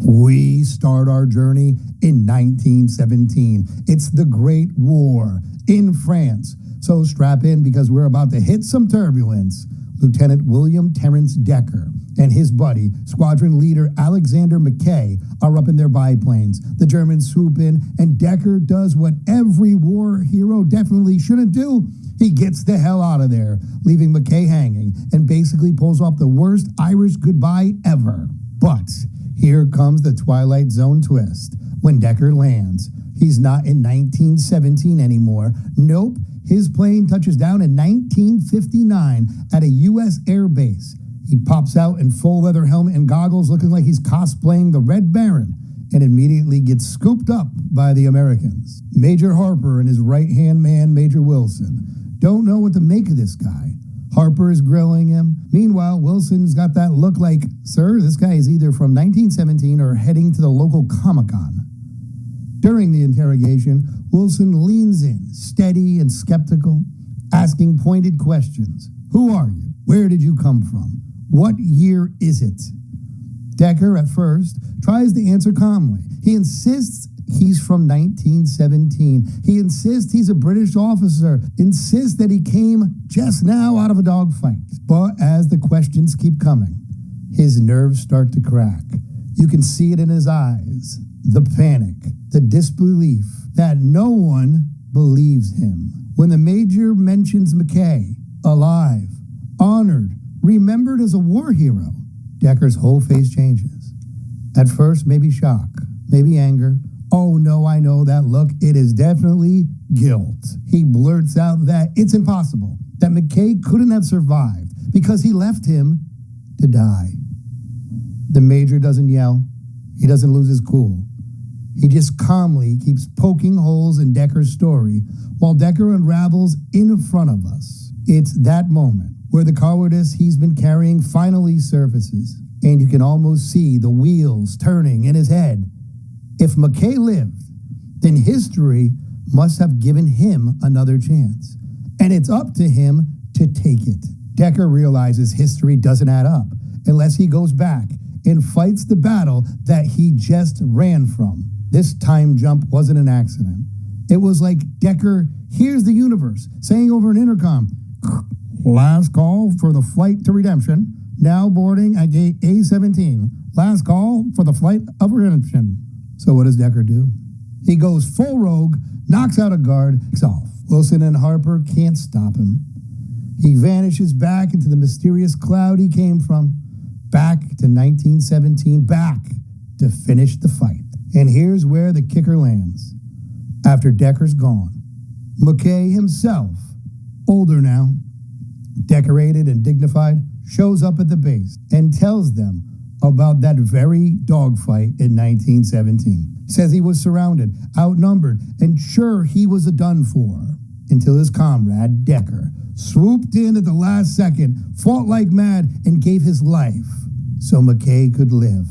[SPEAKER 1] We start our journey in 1917. It's the Great War in France. So strap in because we're about to hit some turbulence. Lieutenant William Terrence Decker and his buddy, squadron leader Alexander Mackay, are up in their biplanes. The Germans swoop in, and Decker does what every war hero definitely shouldn't do. He gets the hell out of there, leaving Mackay hanging, and basically pulls off the worst Irish goodbye ever. But here comes the Twilight Zone twist. When Decker lands, he's not in 1917 anymore. Nope, his plane touches down in 1959 at a U.S. air base. He pops out in full leather helmet and goggles looking like he's cosplaying the Red Baron and immediately gets scooped up by the Americans. Major Harper and his right-hand man, Major Wilson, don't know what to make of this guy. Harper is grilling him. Meanwhile, Wilson's got that look like, sir, this guy is either from 1917 or heading to the local Comic-Con. During the interrogation, Wilson leans in, steady and skeptical, asking pointed questions. Who are you? Where did you come from? What year is it? Decker, at first, tries to answer calmly. He insists he's from 1917. He insists he's a British officer, insists that he came just now out of a dogfight. But as the questions keep coming, his nerves start to crack. You can see it in his eyes, the panic, the disbelief that no one believes him. When the major mentions Mackay, alive, honored, remembered as a war hero, Decker's whole face changes. At first, maybe shock, maybe anger. Oh no, I know that look. It is definitely guilt. He blurts out that it's impossible, that Mackay couldn't have survived because he left him to die. The major doesn't yell. He doesn't lose his cool. He just calmly keeps poking holes in Decker's story while Decker unravels in front of us. It's that moment where the cowardice he's been carrying finally surfaces, and you can almost see the wheels turning in his head. If Mackay lived, then history must have given him another chance, and it's up to him to take it. Decker realizes history doesn't add up unless he goes back and fights the battle that he just ran from. This time jump wasn't an accident. It was like Decker hears the universe saying over an intercom, last call for the flight to redemption, now boarding at gate A-17. Last call for the flight of redemption. So what does Decker do? He goes full rogue, knocks out a guard, takes off. Wilson and Harper can't stop him. He vanishes back into the mysterious cloud he came from, back to 1917, back to finish the fight. And here's where the kicker lands. After Decker's gone, Mackay himself, older now, decorated and dignified, shows up at the base and tells them about that very dogfight in 1917. Says he was surrounded, outnumbered, and sure he was a done for, until his comrade, Decker, swooped in at the last second, fought like mad, and gave his life so Mackay could live.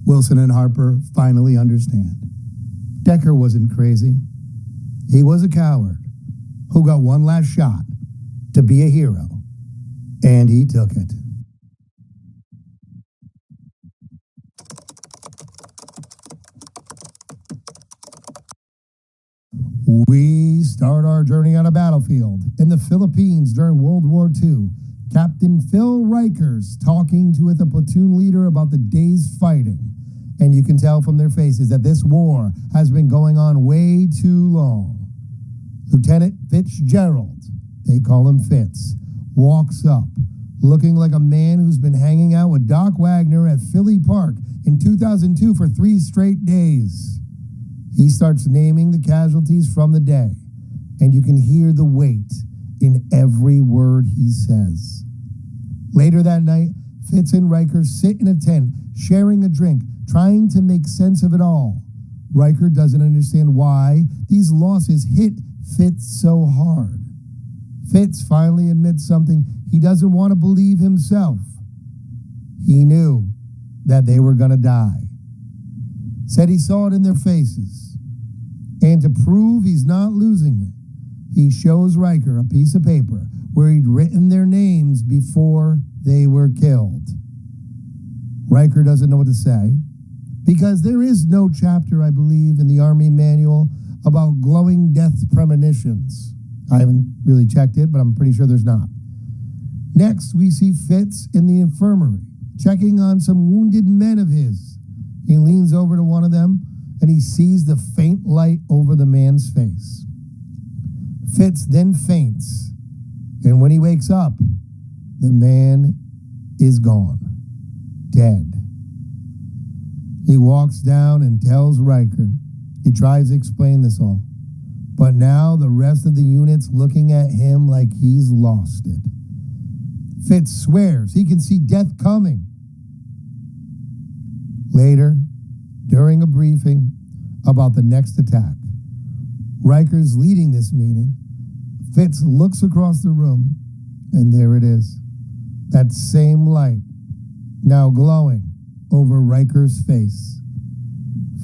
[SPEAKER 1] Wilson and Harper finally understand. Decker wasn't crazy. He was a coward who got one last shot to be a hero, and he took it. We start our journey on a battlefield in the Philippines during World War II. Captain Phil Rikers talking with a platoon leader about the day's fighting. And you can tell from their faces that this war has been going on way too long. Lieutenant Fitzgerald, they call him Fitz, walks up, looking like a man who's been hanging out with Doc Wagner at Philly Park in 2002 for 3 straight days. He starts naming the casualties from the day, and you can hear the weight in every word he says. Later that night, Fitz and Riker sit in a tent, sharing a drink, trying to make sense of it all. Riker doesn't understand why these losses hit Fitz so hard. Fitz finally admits something he doesn't want to believe himself. He knew that they were going to die. Said he saw it in their faces. And to prove he's not losing it, he shows Riker a piece of paper where he'd written their names before they were killed. Riker doesn't know what to say, because there is no chapter, I believe, in the Army manual about glowing death premonitions. I haven't really checked it, but I'm pretty sure there's not. Next, we see Fitz in the infirmary, checking on some wounded men of his. He leans over to one of them, and he sees the faint light over the man's face. Fitz then faints, and when he wakes up, the man is gone, dead. He walks down and tells Riker. He tries to explain this all, but now the rest of the unit's looking at him like he's lost it. Fitz swears he can see death coming. Later, during a briefing about the next attack, Riker's leading this meeting. Fitz looks across the room, and there it is. That same light, now glowing over Riker's face.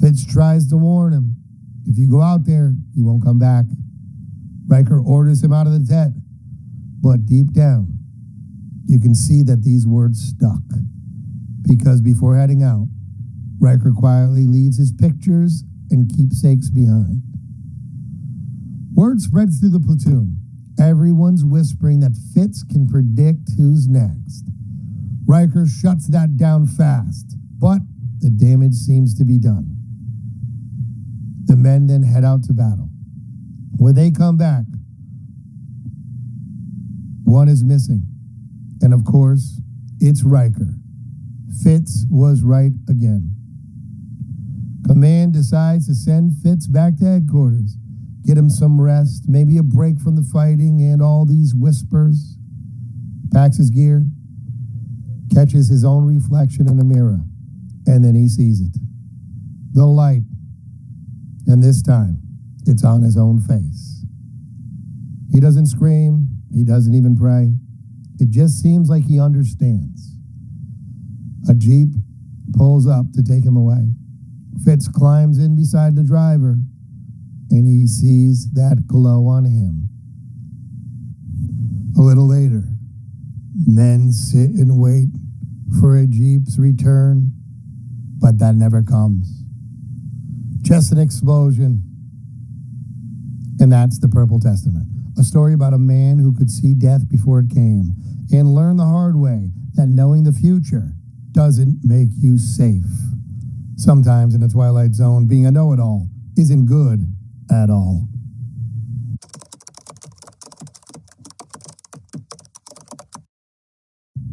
[SPEAKER 1] Fitz tries to warn him. If you go out there, you won't come back. Riker orders him out of the tent. But deep down, you can see that these words stuck. Because before heading out, Riker quietly leaves his pictures and keepsakes behind. Word spreads through the platoon. Everyone's whispering that Fitz can predict who's next. Riker shuts that down fast, but the damage seems to be done. The men then head out to battle. When they come back, one is missing. And of course, it's Riker. Fitz was right again. Command decides to send Fitz back to headquarters. Get him some rest, maybe a break from the fighting and all these whispers. Packs his gear, catches his own reflection in a mirror, and then he sees it. The light. And this time, it's on his own face. He doesn't scream. He doesn't even pray. It just seems like he understands. A Jeep pulls up to take him away. Fitz climbs in beside the driver, and he sees that glow on him. A little later, men sit and wait for a Jeep's return, but that never comes. Just an explosion. And that's the Purple Testament, a story about a man who could see death before it came and learn the hard way that knowing the future doesn't make you safe. Sometimes in the Twilight Zone, being a know-it-all isn't good at all.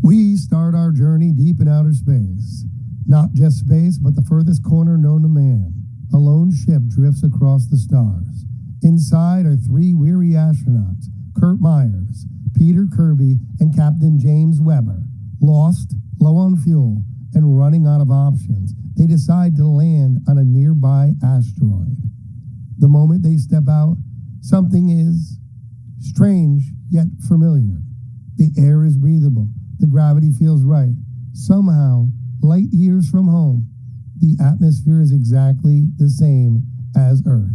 [SPEAKER 1] We start our journey deep in outer space. Not just space, but the furthest corner known to man. A lone ship drifts across the stars. Inside are three weary astronauts, Kurt Myers, Peter Kirby, and Captain James Weber. Lost, low on fuel, and running out of options, they decide to land on a nearby asteroid. The moment they step out, something is strange yet familiar. The air is breathable. The gravity feels right. Somehow, light years from home, the atmosphere is exactly the same as Earth.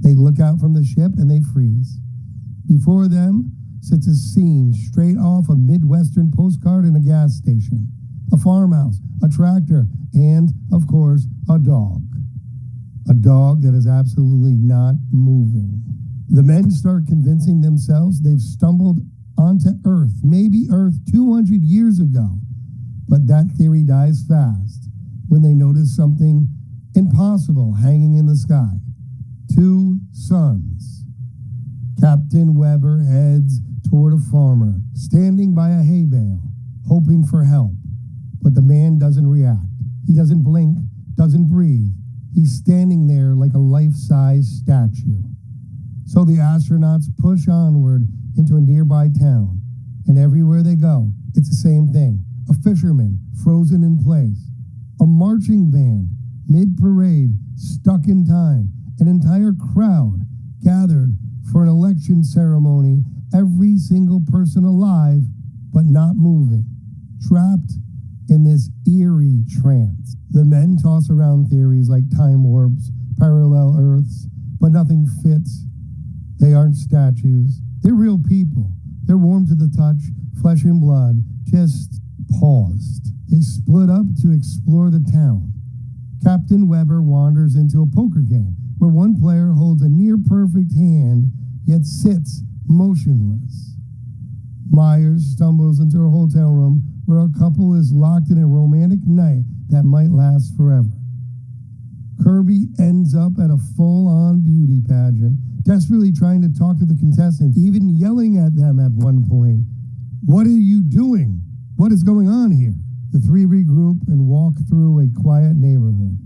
[SPEAKER 1] They look out from the ship and they freeze. Before them sits a scene straight off a Midwestern postcard in a gas station. A farmhouse, a tractor, and, of course, a dog. A dog that is absolutely not moving. The men start convincing themselves they've stumbled onto Earth, maybe Earth 200 years ago. But that theory dies fast when they notice something impossible hanging in the sky. Two suns. Captain Weber heads toward a farmer standing by a hay bale, hoping for help. But the man doesn't react. He doesn't blink, doesn't breathe. He's standing there like a life-size statue. So the astronauts push onward into a nearby town. And everywhere they go, it's the same thing. A fisherman frozen in place. A marching band, mid-parade, stuck in time. An entire crowd gathered for an election ceremony every single person alive, but not moving, trapped in this eerie trance. The men toss around theories like time warps, parallel Earths, but nothing fits. They aren't statues. They're real people. They're warm to the touch, flesh and blood, just paused. They split up to explore the town. Captain Weber wanders into a poker game where one player holds a near-perfect hand, yet sits motionless. Myers stumbles into a hotel room where a couple is locked in a romantic night that might last forever. Kirby ends up at a full-on beauty pageant, desperately trying to talk to the contestants, even yelling at them at one point. "What are you doing? What is going on here?" The three regroup and walk through a quiet neighborhood.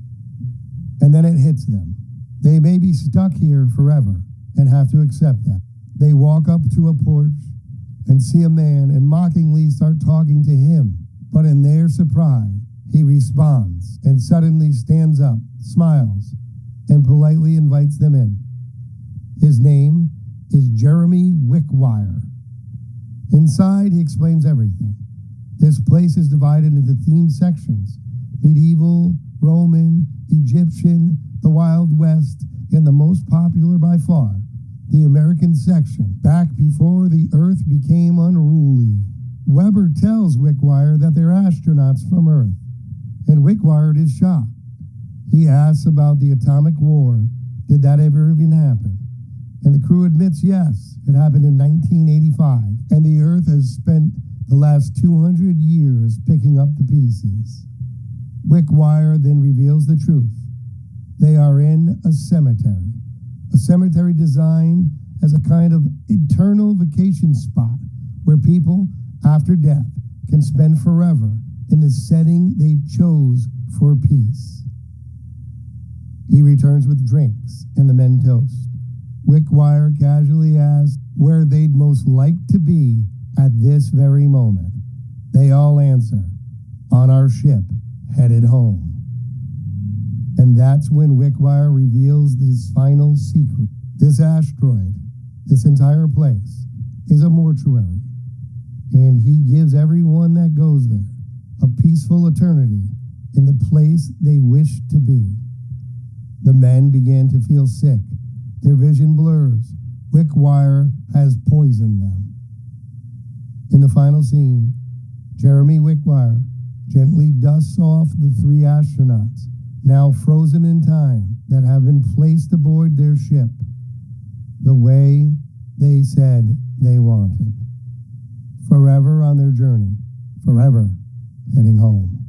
[SPEAKER 1] And then it hits them. They may be stuck here forever and have to accept that. They walk up to a porch and see a man and mockingly start talking to him. But in their surprise, he responds and suddenly stands up, smiles, and politely invites them in. His name is Jeremy Wickwire. Inside, he explains everything. This place is divided into themed sections: medieval, Roman, Egyptian, the Wild West, and the most popular by far, the American section, back before the Earth became unruly. Weber tells Wickwire that they're astronauts from Earth, and Wickwire is shocked. He asks about the atomic war. Did that ever even happen? And the crew admits yes, it happened in 1985, and the Earth has spent the last 200 years picking up the pieces. Wickwire then reveals the truth. They are in a cemetery designed as a kind of eternal vacation spot where people, after death, can spend forever in the setting they chose for peace. He returns with drinks, and the men toast. Wickwire casually asks where they'd most like to be at this very moment. They all answer, on our ship, headed home. And that's when Wickwire reveals his final secret. This asteroid, this entire place, is a mortuary. And he gives everyone that goes there a peaceful eternity in the place they wish to be. The men began to feel sick. Their vision blurs. Wickwire has poisoned them. In the final scene, Jeremy Wickwire gently dusts off the three astronauts, now frozen in time, that have been placed aboard their ship, the way they said they wanted. Forever on their journey, forever heading home.